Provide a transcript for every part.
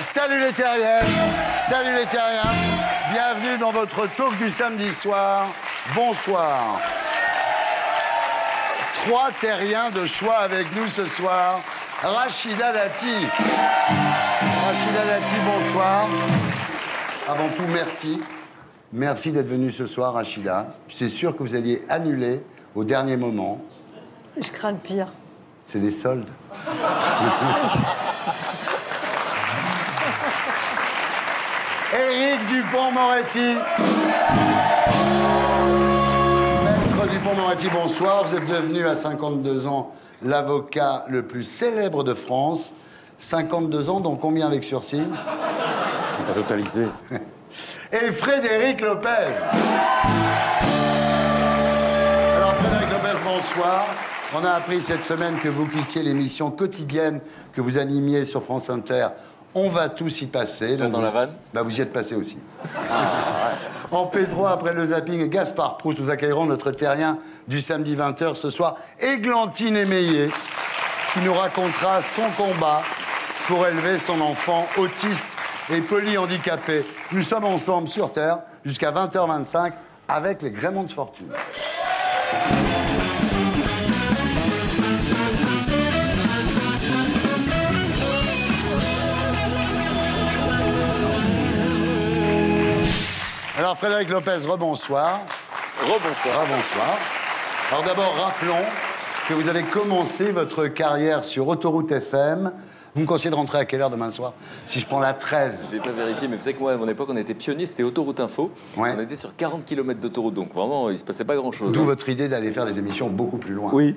Salut les terriens, salut les terriens. Bienvenue dans votre talk du samedi soir. Bonsoir. 3 terriens de choix avec nous ce soir. Rachida Dati. Rachida Dati, bonsoir. Avant tout, merci. Merci d'être venue ce soir, Rachida. J'étais sûr que vous alliez annuler au dernier moment. Je crains le pire. C'est les soldes. Éric Dupond-Moretti. Maître Dupond-Moretti, bonsoir. Vous êtes devenu à 52 ans l'avocat le plus célèbre de France. 52 ans, donc combien avec sursis? La totalité. Et Frédéric Lopez. Alors Frédéric Lopez, bonsoir. On a appris cette semaine que vous quittiez l'émission quotidienne que vous animiez sur France Inter. On va tous y passer. Dans la vanne? Bah, vous y êtes passé aussi. En P3, après le zapping et Gaspard Proust, nous accueillerons notre terrien du samedi 20h ce soir, Églantine Émeillé, qui nous racontera son combat pour élever son enfant autiste et polyhandicapé. Nous sommes ensemble sur Terre jusqu'à 20h25 avec les Gréments de Fortune. Alors, Frédéric Lopez, rebonsoir. Rebonsoir. Rebonsoir. Alors d'abord, rappelons que vous avez commencé votre carrière sur Autoroute FM. Vous me conseillez de rentrer à quelle heure demain soir? Si je prends la 13. Je n'ai pas vérifié, mais vous savez que moi, à mon époque, on était pionniers, c'était Autoroute Info. Ouais. On était sur 40 km d'autoroute, donc vraiment, il ne se passait pas grand-chose. D'où votre idée d'aller faire des émissions beaucoup plus loin. Oui,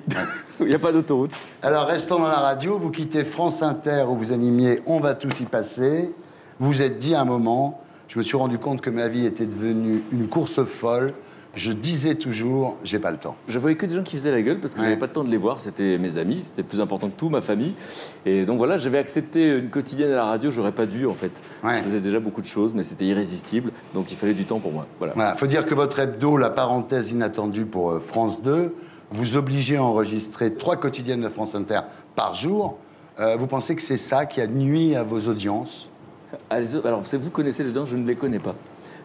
il n'y a pas d'autoroute. Alors, restons dans la radio. Vous quittez France Inter, où vous animiez On va tous y passer. Vous vous êtes dit à un moment... Je me suis rendu compte que ma vie était devenue une course folle. Je disais toujours, j'ai pas le temps. Je voyais que des gens qui faisaient la gueule parce que j'avais pas le temps de les voir. C'était mes amis, c'était plus important que tout, ma famille. Et donc voilà, j'avais accepté une quotidienne à la radio, j'aurais pas dû en fait. Je faisais déjà beaucoup de choses, mais c'était irrésistible. Donc il fallait du temps pour moi. Voilà. Faut dire que votre hebdo, la parenthèse inattendue pour France 2, vous obligez à enregistrer 3 quotidiennes de France Inter par jour. Vous pensez que c'est ça qui a nui à vos audiences? Alors, vous connaissez les audiences, je ne les connais pas.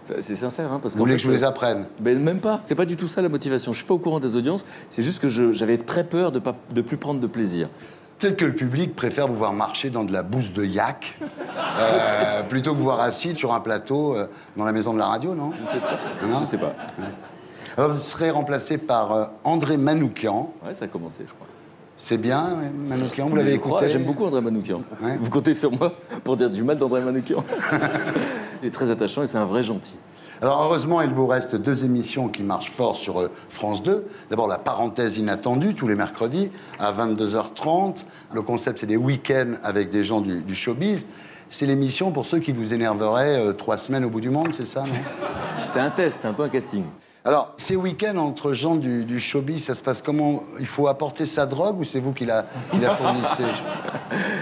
C'est sincère, hein, parce que. Vous voulez que je vous les apprenne? Ben, même pas. C'est pas du tout ça la motivation. Je suis pas au courant des audiences. C'est juste que j'avais très peur de plus prendre de plaisir. Peut-être que le public préfère vous voir marcher dans de la bouse de yak plutôt que vous voir assis sur un plateau dans la maison de la radio, non? Je sais pas. Non, je sais pas. Ouais. Alors, vous serez remplacé par André Manoukian. Ouais, ça a commencé, je crois. C'est bien, Manoukian, vous l'avez écouté? J'aime beaucoup André Manoukian. Ouais. Vous comptez sur moi pour dire du mal d'André Manoukian. Il est très attachant et c'est un vrai gentil. Alors, heureusement, il vous reste 2 émissions qui marchent fort sur France 2. D'abord, la parenthèse inattendue, tous les mercredis, à 22h30. Le concept, c'est des week-ends avec des gens du showbiz. C'est l'émission pour ceux qui vous énerveraient 3 semaines au bout du monde, c'est ça, non? C'est un test, c'est un peu un casting. Alors, ces week-ends entre gens du showbiz, ça se passe comment? Il faut apporter sa drogue ou c'est vous qui la fournissez?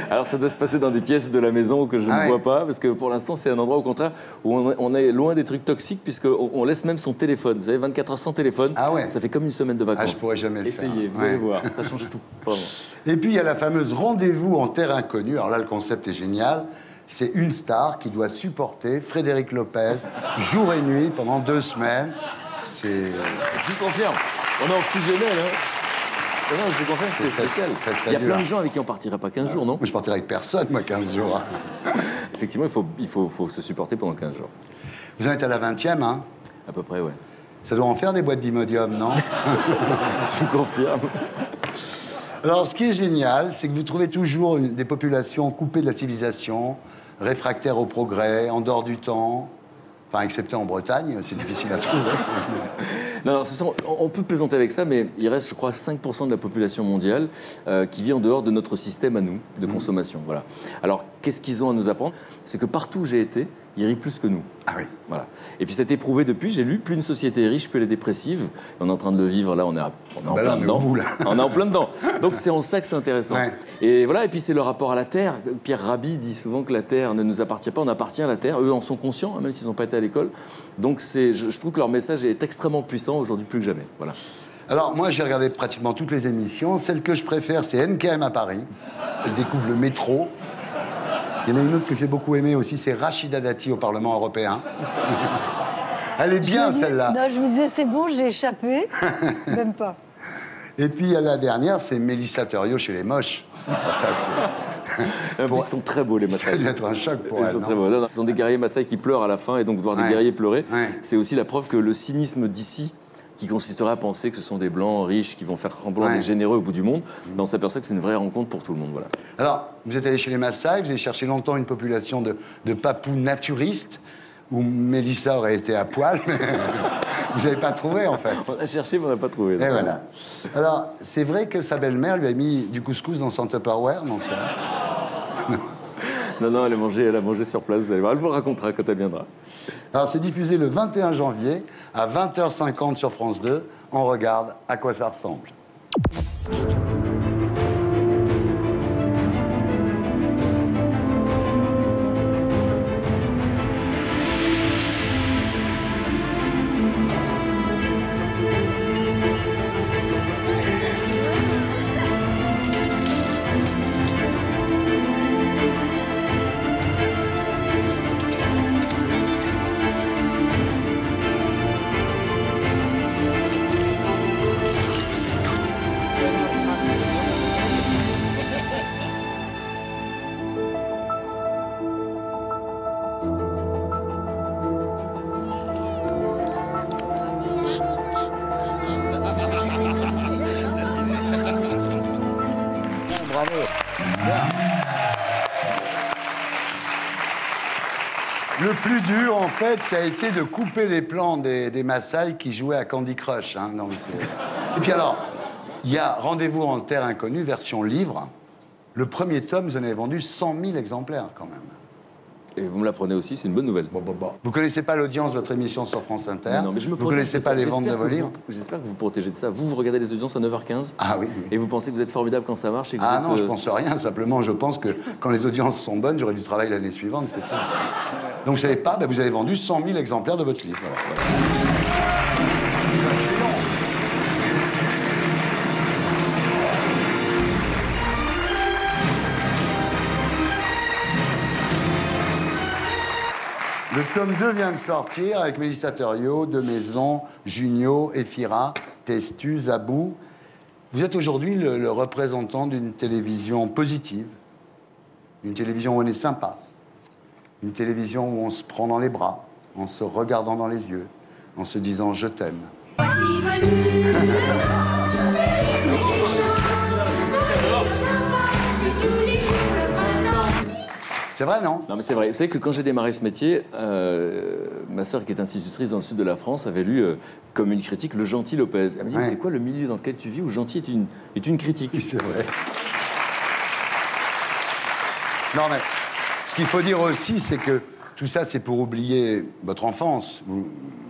Alors, ça doit se passer dans des pièces de la maison que je ne vois pas, parce que pour l'instant, c'est un endroit, au contraire, où on est loin des trucs toxiques, puisqu'on laisse même son téléphone. Vous savez, 24 heures sans téléphone, ça fait comme une semaine de vacances. Ah, je pourrais jamais le faire. Essayez, vous allez voir, ça change tout, vraiment. Et puis, il y a la fameuse rendez-vous en terre inconnue. Alors là, le concept est génial. C'est une star qui doit supporter Frédéric Lopez jour et nuit pendant 2 semaines. Je vous confirme, on est en fusionnel, hein. Non, je vous confirme, c'est spécial. Il y a plein de gens avec qui on partirait pas 15 jours, non? Moi, je partirais avec personne, moi, 15 jours. Effectivement, il faut se supporter pendant 15 jours. Vous en êtes à la 20e, hein? À peu près, ouais. Ça doit en faire des boîtes d'Imodium, non? Je vous confirme. Alors, ce qui est génial, c'est que vous trouvez toujours des populations coupées de la civilisation, réfractaires au progrès, en dehors du temps. Enfin, excepté en Bretagne, c'est difficile à trouver. Non, on peut plaisanter avec ça, mais il reste, je crois, 5% de la population mondiale qui vit en dehors de notre système à nous, de consommation. Voilà. Alors, qu'est-ce qu'ils ont à nous apprendre? C'est que partout où j'ai été, il rit plus que nous. Ah oui. Voilà. Et puis, ça a été prouvé depuis, j'ai lu, plus une société est riche, plus elle est dépressive. On est en train de le vivre, là, on est en plein dedans. On est en plein dedans. Donc, c'est en ça que c'est intéressant. Ouais. Et voilà, et puis c'est le rapport à la Terre. Pierre Rabhi dit souvent que la Terre ne nous appartient pas, on appartient à la Terre. Eux en sont conscients, même s'ils n'ont pas été à l'école. Donc, je trouve que leur message est extrêmement puissant, aujourd'hui plus que jamais. Voilà. Alors, moi, j'ai regardé pratiquement toutes les émissions. Celle que je préfère, c'est NKM à Paris. Elle découvre le métro. Il y en a une autre que j'ai beaucoup aimée aussi, c'est Rachida Dati au Parlement européen. Elle est bien, celle-là. Non, je me disais, c'est bon, j'ai échappé. Même pas. Et puis, la dernière, c'est Mélissa Thériault chez les moches. Ça, c'est... Ils sont très beaux, les Maasai. Ça doit être un choc pour elle. Ils sont très beaux. Non, ce sont des guerriers Maasai qui pleurent à la fin, et donc voir des guerriers pleurer, c'est aussi la preuve que le cynisme d'ici, qui consisterait à penser que ce sont des Blancs riches qui vont faire semblant d'être généreux au bout du monde, on s'aperçoit que c'est une vraie rencontre pour tout le monde. Voilà. Alors, vous êtes allé chez les Maasai, vous avez cherché longtemps une population de papous naturistes, où Mélissa aurait été à poil, mais vous n'avez pas trouvé, en fait. On a cherché, mais on n'a pas trouvé. Et voilà. Alors, c'est vrai que sa belle-mère lui a mis du couscous dans son Tupperware, non, c'est vrai? Non, elle a mangé sur place, vous allez voir. Elle vous le racontera quand elle viendra. Alors, c'est diffusé le 21 janvier à 20h50 sur France 2. On regarde à quoi ça ressemble. Le plus dur, en fait, ça a été de couper les plans des Maasai qui jouaient à Candy Crush. Hein. Non, et puis alors, il y a Rendez-vous en Terre Inconnue, version livre. Le premier tome, vous en avez vendu 100 000 exemplaires, quand même. Et vous me l'apprenez aussi, c'est une bonne nouvelle. Bon. Vous connaissez pas l'audience de votre émission sur France Inter? Non, mais je me vous connaissez pas les ventes de vos livres? J'espère que vous protégez de ça. Vous regardez les audiences à 9h15. Ah oui. Et vous pensez que vous êtes formidable quand ça marche et que non, je pense rien. Simplement, je pense que quand les audiences sont bonnes, j'aurai du travail l'année suivante, c'est tout. Donc, vous savez pas, vous avez vendu 100 000 exemplaires de votre livre. Voilà. Le tome 2 vient de sortir avec Mélissa Thériault, De Maison, Junio, Efira, Testu, Zabou. Vous êtes aujourd'hui le représentant d'une télévision positive, une télévision où on est sympa, une télévision où on se prend dans les bras, en se regardant dans les yeux, en se disant « je t'aime ». C'est vrai, non? Non, mais c'est vrai. Vous savez que quand j'ai démarré ce métier, ma sœur, qui est institutrice dans le sud de la France, avait lu comme une critique Le Gentil Lopez. Elle m'a dit, c'est quoi le milieu dans lequel tu vis où Gentil est une critique? Oui, c'est vrai. Non, mais ce qu'il faut dire aussi, c'est que tout ça, c'est pour oublier votre enfance,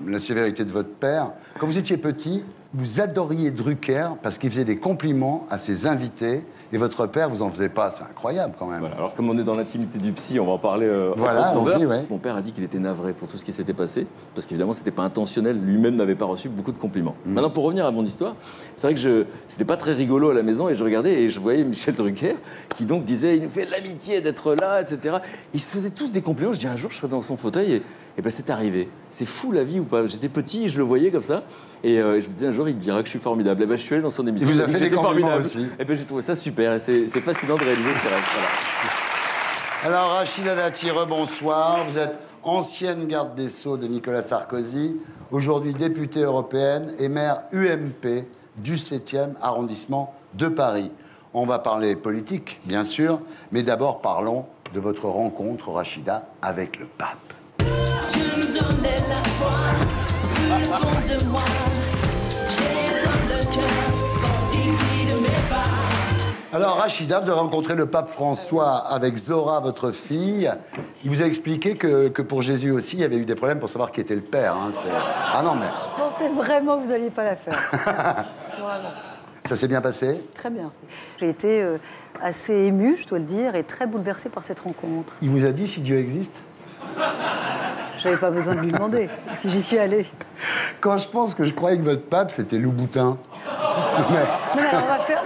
la sévérité de votre père. Quand vous étiez petit, vous adoriez Drucker parce qu'il faisait des compliments à ses invités et votre père vous en faisait pas. C'est incroyable quand même. Voilà. Alors comme on est dans l'intimité du psy, on va en parler voilà, en profondeur. Ouais. Mon père a dit qu'il était navré pour tout ce qui s'était passé parce qu'évidemment c'était pas intentionnel, lui-même n'avait pas reçu beaucoup de compliments. Maintenant pour revenir à mon histoire, c'est vrai que c'était pas très rigolo à la maison et je regardais et je voyais Michel Drucker qui donc disait il nous fait l'amitié d'être là, etc. Ils se faisaient tous des compliments. Je dis un jour je serai dans son fauteuil et ben c'est arrivé. C'est fou la vie ou pas? J'étais petit, je le voyais comme ça et je me disais un jour il dira que je suis formidable. Et ben je suis allé dans son émission. Il vous a fait des compliments aussi. Et ben j'ai trouvé ça super et c'est fascinant de réaliser ces rêves. Voilà. Alors Rachida Dati, rebonsoir. Vous êtes ancienne garde des Sceaux de Nicolas Sarkozy, aujourd'hui députée européenne et maire UMP du 7e arrondissement de Paris. On va parler politique, bien sûr, mais d'abord parlons de votre rencontre, Rachida, avec le pape. Tu me donnais la foi, plus fond de moi. J'ai dans le cœur, parce qu'il dit de mes pas. Alors, Rachida, vous avez rencontré le pape François avec Zora, votre fille. Il vous a expliqué que pour Jésus aussi, il y avait eu des problèmes pour savoir qui était le père. Hein. Ah non, mais... Je pensais vraiment que vous n'alliez pas la faire. Voilà. Ça s'est bien passé? Très bien. J'ai été assez émue, je dois le dire, et très bouleversée par cette rencontre. Il vous a dit si Dieu existe? Je n'avais pas besoin de lui demander, si j'y suis allée. Quand je pense que je croyais que votre pape, c'était Louboutin. Non,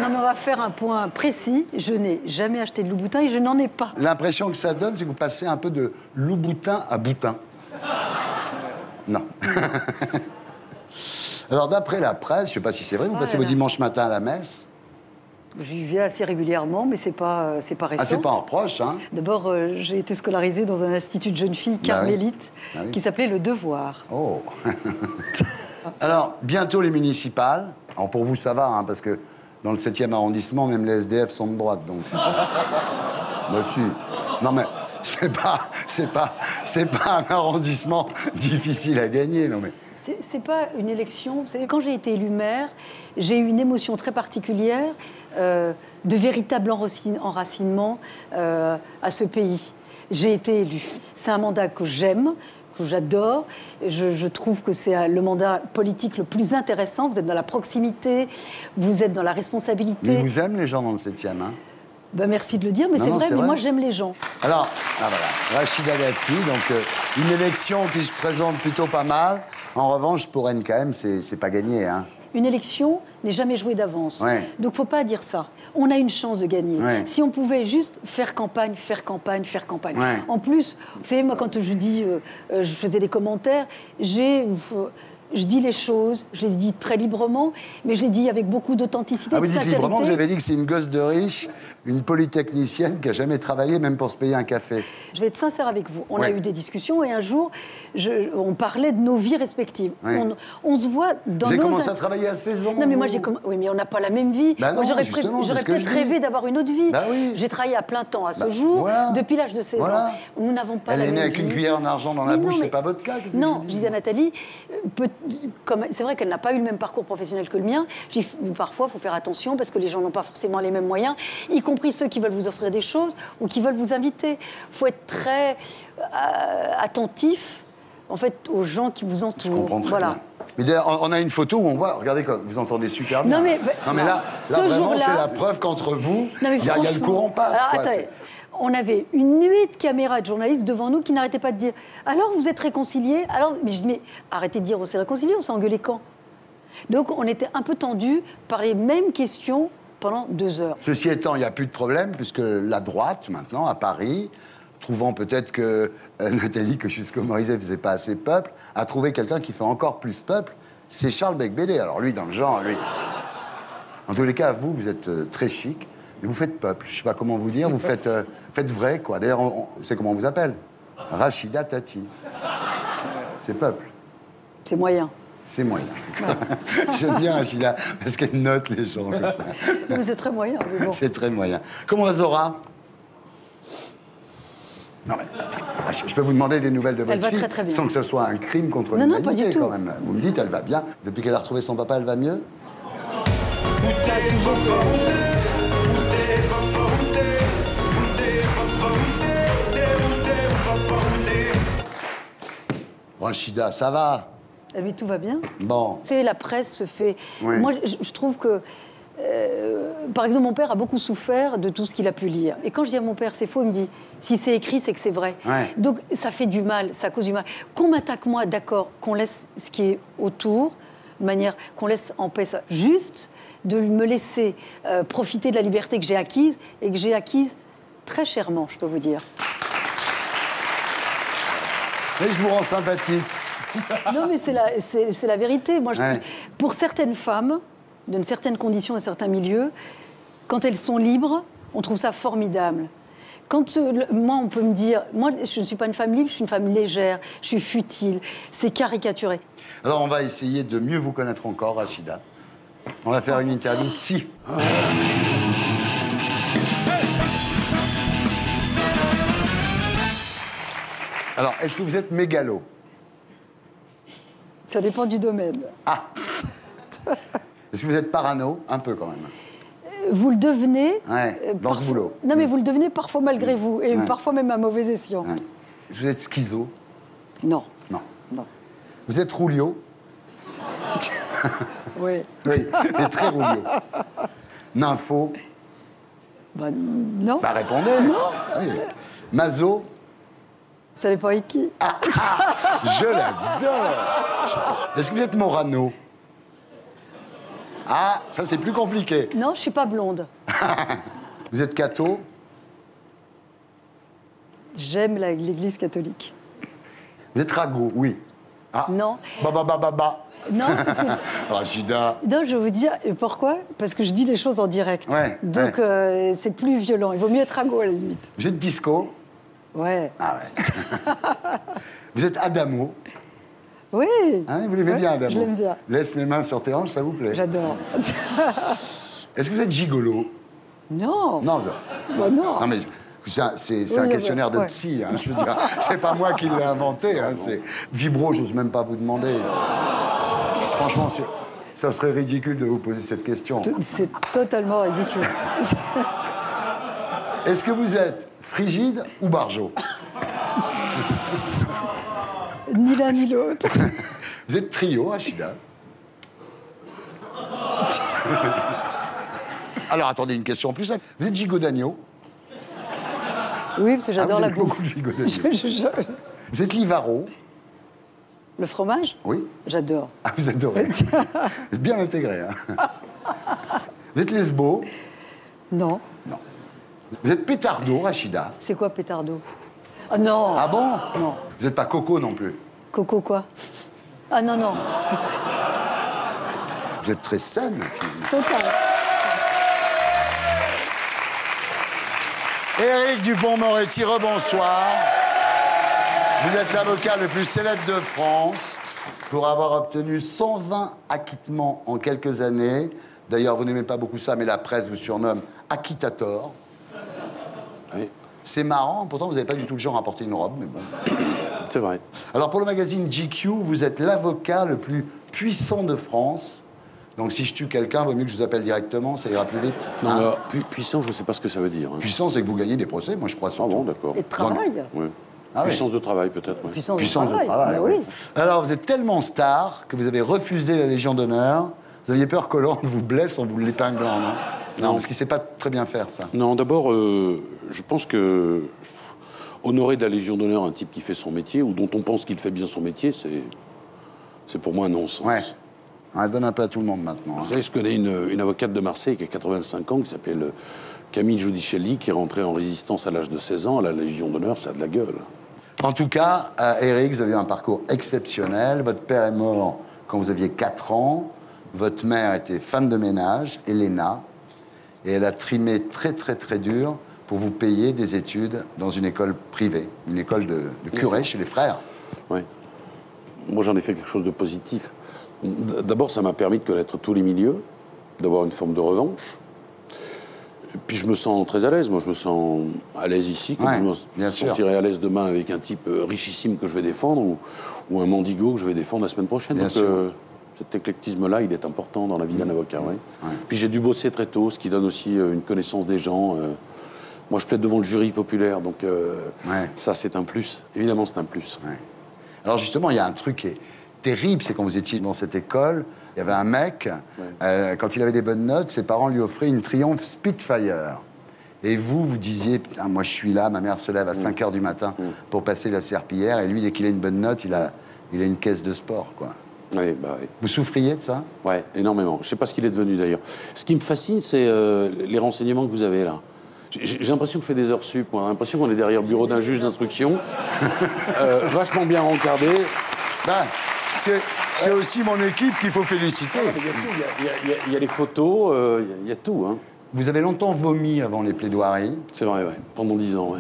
mais on va faire un point précis. Je n'ai jamais acheté de Louboutin et je n'en ai pas. L'impression que ça donne, c'est que vous passez un peu de Louboutin à Boutin. Non. Alors, d'après la presse, je ne sais pas si c'est vrai, vous passez vos dimanches matins à la messe? J'y vais assez régulièrement, mais c'est pas récent. Ah, c'est pas un reproche, hein? D'abord, j'ai été scolarisée dans un institut de jeunes filles carmélite qui s'appelait Le Devoir. Oh. Alors, bientôt les municipales. Alors, pour vous, ça va, hein, parce que dans le 7e arrondissement, même les SDF sont de droite, donc... Moi aussi. Non, mais c'est pas un arrondissement difficile à gagner, non mais... C'est pas une élection. Vous savez, quand j'ai été élue maire, j'ai eu une émotion très particulière de véritable enracinement à ce pays. J'ai été élue. C'est un mandat que j'aime, que j'adore. Je trouve que c'est le mandat politique le plus intéressant. Vous êtes dans la proximité, vous êtes dans la responsabilité. Mais vous aimez les gens dans le 7e, hein? Ben merci de le dire, mais c'est vrai, mais moi j'aime les gens. Alors, voilà, Rachida Dati, donc une élection qui se présente plutôt pas mal. En revanche, pour NKM, c'est pas gagné, hein. Une élection n'est jamais jouée d'avance. Ouais. Donc faut pas dire ça. On a une chance de gagner. Ouais. Si on pouvait juste faire campagne. Ouais. En plus, vous savez, moi quand je dis, je faisais des commentaires, je dis les choses, je les dis très librement, mais je les dis avec beaucoup d'authenticité. Ah, vous de dites sincérité. librement, vous avez dit que c'est une gosse de riche, une polytechnicienne qui a jamais travaillé, même pour se payer un café. Je vais être sincère avec vous. On a eu des discussions et un jour, on parlait de nos vies respectives. Ouais. On se voit dans Vous avez nos... commencé à travailler à 16 ans. Non, mais vous moi, oui, mais on n'a pas la même vie. Bah non, moi, j'aurais justement, c'est ce que peut-être je dis. rêvé d'avoir une autre vie. Bah oui. J'ai travaillé à plein temps à ce jour, voilà. depuis l'âge de 16 ans. Nous n'avons pas Elle la est même née avec vie. une cuillère en argent dans la bouche, c'est pas votre cas? qu'est-ce que Non, vous je disais à Nathalie, c'est vrai qu'elle n'a pas eu le même parcours professionnel que le mien. Parfois, il faut faire attention parce que les gens n'ont pas forcément les mêmes moyens, y compris ceux qui veulent vous offrir des choses ou qui veulent vous inviter. Il faut être très attentif, en fait, aux gens qui vous entourent. Je comprends très bien. Mais d'ailleurs, on a une photo où on voit, regardez, vous entendez super bien. Non, mais là vraiment, c'est la preuve qu'entre vous, il y a le courant passe. Alors, quoi, attendez. On avait une nuée de caméras et de journalistes devant nous qui n'arrêtaient pas de dire « Alors, vous êtes réconciliés ?» Alors, mais je dis « Mais arrêtez de dire on s'est réconciliés, on s'est engueulés quand ?» Donc, on était un peu tendus par les mêmes questions pendant 2 heures. Ceci étant, il n'y a plus de problème, puisque la droite, maintenant, à Paris, trouvant peut-être que Nathalie, que jusqu'au Morizet ne faisait pas assez peuple, a trouvé quelqu'un qui fait encore plus peuple, c'est Charles Becbédé. Alors lui, dans le genre, lui... En tous les cas, vous êtes très chic, mais vous faites peuple. Je ne sais pas comment vous dire, vous faites vrai, quoi. D'ailleurs, c'est comment on vous appelle? Rachida Dati. C'est peuple. C'est moyen. C'est moyen. J'aime bien Rachida, parce qu'elle note les gens comme ça. Mais c'est très moyen. Mais bon. C'est très moyen. Comment va Zora? Non, mais je peux vous demander des nouvelles de votre fille, très, très bien. sans que ce soit un crime contre Non, pas l'humanité, du tout. quand même. Vous me dites, elle va bien. Depuis qu'elle a retrouvé son papa, elle va mieux? Rachida, ça va? Mais tout va bien. Bon. Vous savez, la presse se fait... Oui. Moi, je trouve que... par exemple, mon père a beaucoup souffert de tout ce qu'il a pu lire. Et quand je dis à mon père, c'est faux, il me dit, si c'est écrit, c'est que c'est vrai. Ouais. Donc, ça fait du mal, ça cause du mal. Qu'on m'attaque, moi, d'accord, qu'on laisse ce qui est autour, de manière qu'on laisse en paix ça. Juste de me laisser profiter de la liberté que j'ai acquise, et que j'ai acquise très chèrement, je peux vous dire. Mais je vous rends sympathique. Non, mais c'est la vérité. Moi, pour certaines femmes, d'une certaine condition, dans certains milieux, quand elles sont libres, on trouve ça formidable. Quand moi, on peut me dire, moi, je ne suis pas une femme libre, je suis une femme légère, je suis futile, c'est caricaturé. Alors, on va essayer de mieux vous connaître encore, Rachida. On va faire une interview psy. Alors, est-ce que vous êtes mégalo? Ça dépend du domaine. Ah. Est-ce que vous êtes parano? Un peu, quand même. Vous le devenez... dans ce boulot. Non, mais vous le devenez parfois malgré vous, et parfois même à mauvais escient. Ouais. Vous êtes schizo? Non. Non. Non. Vous êtes roulio? Oui. Oui, mais très roulio. Nympho? Bah, non. Bah répondez. Non. Oui. Mazo? Ça dépend avec qui. Je l'adore. Est-ce que vous êtes Morano? Ah, ça c'est plus compliqué. Non, je suis pas blonde. Vous êtes catho? J'aime l'Église catholique. Vous êtes ragot? Oui. Ah. Non. Ba. Non, parce que... Rachida. Non, je vais vous dire pourquoi. Parce que je dis les choses en direct. Ouais, Donc, c'est plus violent. Il vaut mieux être ragot, à la limite. Vous êtes disco? Ouais. Ah ouais. Vous êtes Adamo? Oui. Hein, vous l'aimez bien, Adamo? Je l'aime bien. Laisse mes mains sur tes hanches, ça vous plaît? J'adore. Est-ce que vous êtes gigolo? Non. Non, Bah non. non mais c'est un questionnaire de psy, hein, je veux dire. C'est pas moi qui l'ai inventé. Hein, c'est Vibro, j'ose même pas vous demander. Franchement, ça serait ridicule de vous poser cette question. C'est totalement ridicule. Est-ce que vous êtes frigide ou barjot? Ni l'un ni l'autre. Vous êtes trio, Rachida? Alors, attendez, une question plus simple. Vous êtes gigot d'agneau? Oui, parce que j'adore la vous aimez beaucoup bouffe. le gigot d'agneau. Vous êtes livaro? Le fromage? Oui. J'adore. Ah, vous adorez. Vous êtes bien intégré. Hein. Vous êtes lesbo? Non. Non. Vous êtes pétardo, Rachida? C'est quoi pétardo? Ah non. Ah bon? Non. Vous n'êtes pas coco non plus? Coco quoi? Ah non, non. Vous êtes très saine, finalement. Total. Éric Dupond-Moretti, rebonsoir. Vous êtes l'avocat le plus célèbre de France pour avoir obtenu 120 acquittements en quelques années. D'ailleurs, vous n'aimez pas beaucoup ça, mais la presse vous surnomme acquittator. Oui. C'est marrant, pourtant vous n'avez pas du tout le genre à porter une robe, mais bon. C'est vrai. Alors pour le magazine GQ, vous êtes l'avocat le plus puissant de France. Donc si je tue quelqu'un, vaut mieux que je vous appelle directement, ça ira plus vite. Non, Hein? alors, puissant, je ne sais pas ce que ça veut dire. Hein. Puissant, c'est que vous gagnez des procès, moi je crois Ah surtout. bon, d'accord. Et de travail. Oui. Ah oui. Puissance de travail, peut-être. Ouais. Puissance Puissance de travail, bah oui. oui. Alors vous êtes tellement star que vous avez refusé la Légion d'honneur. Vous aviez peur qu'Hollande vous blesse en vous l'épinglant, non? Non, parce qu'il ne sait pas très bien faire, ça. Non, d'abord, je pense que honorer de la Légion d'honneur un type qui fait son métier, ou dont on pense qu'il fait bien son métier, c'est pour moi un non-sens. Ouais. On la donne un peu à tout le monde maintenant. Vous savez, je connais une avocate de Marseille qui a 85 ans, qui s'appelle Camille Giudicelli, qui est rentrée en résistance à l'âge de 16 ans. À la Légion d'honneur, ça a de la gueule. En tout cas, Éric, vous avez eu un parcours exceptionnel. Votre père est mort quand vous aviez 4 ans. Votre mère était femme de ménage, Elena. Et elle a trimé très, très, très dur pour vous payer des études dans une école privée, une école de curé chez les frères. Oui. Moi, j'en ai fait quelque chose de positif. D'abord, ça m'a permis de connaître tous les milieux, d'avoir une forme de revanche. Et puis, je me sens très à l'aise. Moi, je me sens à l'aise ici, comme Ouais, je bien me sûr. sentirais à l'aise demain avec un type richissime que je vais défendre ou un mendigo que je vais défendre la semaine prochaine. Bien Donc, sûr. cet éclectisme-là, il est important dans la vie d'un avocat. Ouais. Puis, j'ai dû bosser très tôt, ce qui donne aussi une connaissance des gens. Moi, je plaide devant le jury populaire, donc ça, c'est un plus. Évidemment, c'est un plus. Ouais. Alors justement, il y a un truc qui est terrible, c'est quand vous étiez dans cette école, il y avait un mec, quand il avait des bonnes notes, ses parents lui offraient une Triumph Spitfire. Et vous disiez, putain, moi je suis là, ma mère se lève à 5 h du matin pour passer la serpillière, et lui, dès qu'il a une bonne note, il a une caisse de sport, quoi. Oui, bah, oui. Vous souffriez de ça? Ouais, énormément. Je ne sais pas ce qu'il est devenu d'ailleurs. Ce qui me fascine, c'est les renseignements que vous avez là. J'ai l'impression que je fais des heures sup, moi. J'ai l'impression qu'on est derrière le bureau d'un juge d'instruction, vachement bien encadré. Ben, c'est aussi mon équipe qu'il faut féliciter. Il y a les photos, il y a tout. Hein. Vous avez longtemps vomi avant les plaidoiries. C'est vrai, ouais. Pendant 10 ans, ouais.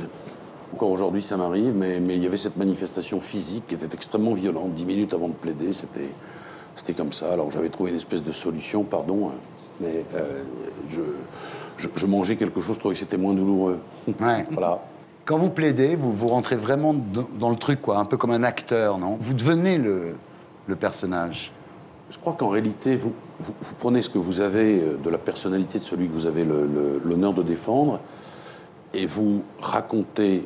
Encore aujourd'hui, ça m'arrive, mais il y avait cette manifestation physique qui était extrêmement violente. 10 minutes avant de plaider, c'était comme ça. Alors j'avais trouvé une espèce de solution, pardon, mais je mangeais quelque chose, je trouvais que c'était moins douloureux. Ouais. Voilà. Quand vous plaidez, vous rentrez vraiment dans le truc, quoi, un peu comme un acteur, non? Vous devenez le personnage. Je crois qu'en réalité, vous prenez ce que vous avez de la personnalité de celui que vous avez l'honneur de défendre et vous racontez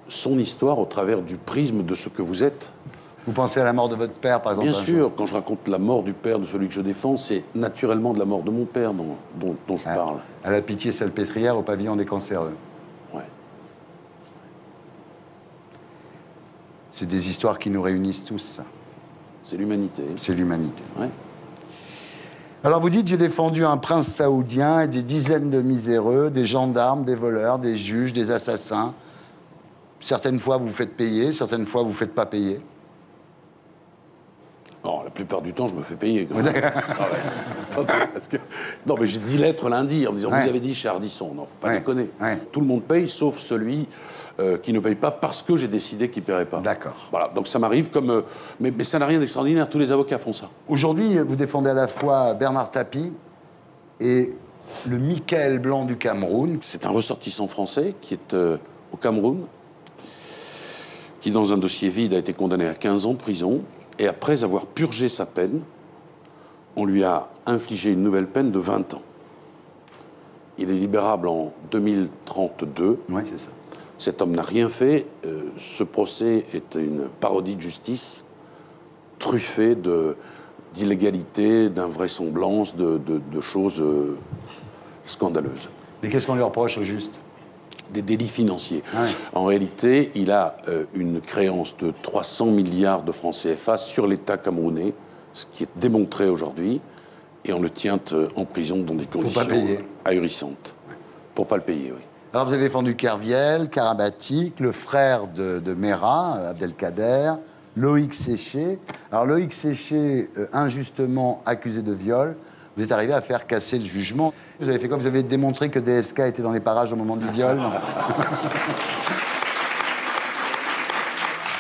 son histoire au travers du prisme de ce que vous êtes. Vous pensez à la mort de votre père, par exemple? Bien sûr, quand je raconte la mort du père de celui que je défends, c'est naturellement de la mort de mon père dont je parle. À la Pitié-Salpêtrière, au pavillon des cancéreux. Ouais. C'est des histoires qui nous réunissent tous, ça. C'est l'humanité. C'est l'humanité. Ouais. Alors vous dites, j'ai défendu un prince saoudien et des dizaines de miséreux, des gendarmes, des voleurs, des juges, des assassins. Certaines fois, vous vous faites payer, certaines fois, vous ne vous faites pas payer. Non, la plupart du temps, je me fais payer. Quand même. Non, mais j'ai 10 lettres lundi en me disant, vous avez dit chez Ardisson. Non, faut pas déconner. Tout le monde paye, sauf celui qui ne paye pas parce que j'ai décidé qu'il ne paierait pas. D'accord. Voilà, donc ça m'arrive comme... mais ça n'a rien d'extraordinaire, tous les avocats font ça. Aujourd'hui, vous défendez à la fois Bernard Tapie et le Michael Blanc du Cameroun. C'est un ressortissant français qui est au Cameroun, qui, dans un dossier vide, a été condamné à 15 ans de prison. Et après avoir purgé sa peine, on lui a infligé une nouvelle peine de 20 ans. Il est libérable en 2032. Oui, c'est ça. Cet homme n'a rien fait. Ce procès est une parodie de justice, truffée d'illégalité, d'invraisemblance, de choses scandaleuses. Mais qu'est-ce qu'on lui reproche au juste? Des délits financiers. En réalité, il a une créance de 300 milliards de francs CFA sur l'État camerounais, ce qui est démontré aujourd'hui, et on le tient en prison dans des conditions ahurissantes. Pour pas le payer, oui. Alors vous avez défendu Kerviel, Karabatic, le frère de Mera, Abdelkader, Loïc Séché. Alors Loïc Séché, injustement accusé de viol, vous êtes arrivé à faire casser le jugement. Vous avez fait quoi? Vous avez démontré que DSK était dans les parages au moment du viol?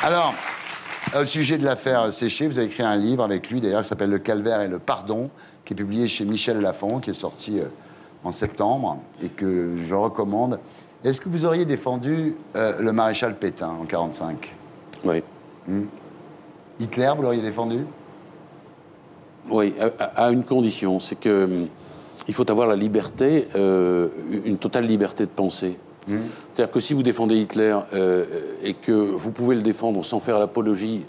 Alors, au sujet de l'affaire Séché, vous avez écrit un livre avec lui, d'ailleurs, qui s'appelle Le Calvaire et le Pardon, qui est publié chez Michel Lafon, qui est sorti en septembre, et que je recommande. Est-ce que vous auriez défendu le maréchal Pétain en 1945? Oui. Hitler, vous l'auriez défendu? Oui, à une condition, c'est que il faut avoir la liberté, une totale liberté de penser. C'est-à-dire que si vous défendez Hitler et que vous pouvez le défendre sans faire l'apologie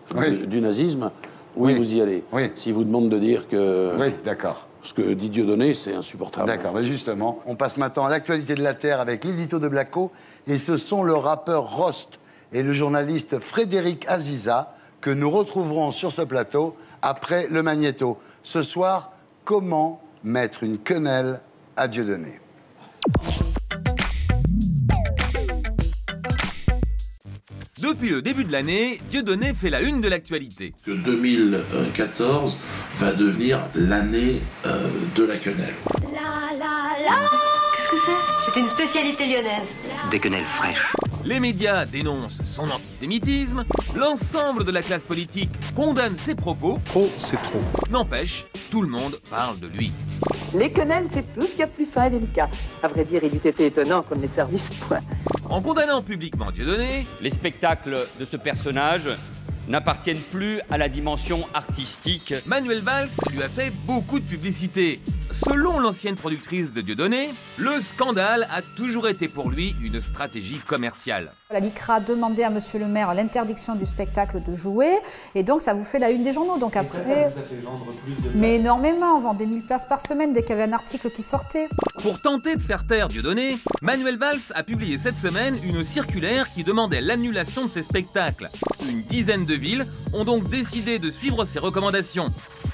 du nazisme, vous y allez. S'il vous demande de dire que... Oui, d'accord. Ce que dit Dieudonné, c'est insupportable. D'accord, mais justement, on passe maintenant à l'actualité de la Terre avec l'édito de Blacko, et ce sont le rappeur Rost et le journaliste Frédéric Aziza que nous retrouverons sur ce plateau après le Magnéto. Ce soir, comment mettre une quenelle à Dieudonné? Depuis le début de l'année, Dieudonné fait la une de l'actualité. Que 2014 va devenir l'année de la quenelle. Qu'est-ce que c'est? C'est une spécialité lyonnaise. Des quenelles fraîches. Les médias dénoncent son antisémitisme, l'ensemble de la classe politique condamne ses propos. Trop, c'est trop. N'empêche, tout le monde parle de lui. Les quenelles, c'est tout ce qu'il y a de plus fin et délicat. À vrai dire, il eût été étonnant qu'on ne les service point. En condamnant publiquement Dieudonné, les spectacles de ce personnage n'appartiennent plus à la dimension artistique. Manuel Valls lui a fait beaucoup de publicité. Selon l'ancienne productrice de Dieudonné, le scandale a toujours été pour lui une stratégie commerciale. La LICRA demandait à Monsieur le maire l'interdiction du spectacle de jouer, et donc ça vous fait la une des journaux. Donc après, ça vous a fait vendre plus de places. Mais énormément, on vendait 1000 places par semaine dès qu'il y avait un article qui sortait. Pour tenter de faire taire Dieudonné, Manuel Valls a publié cette semaine une circulaire qui demandait l'annulation de ses spectacles. Une dizaine de villes ont donc décidé de suivre ses recommandations.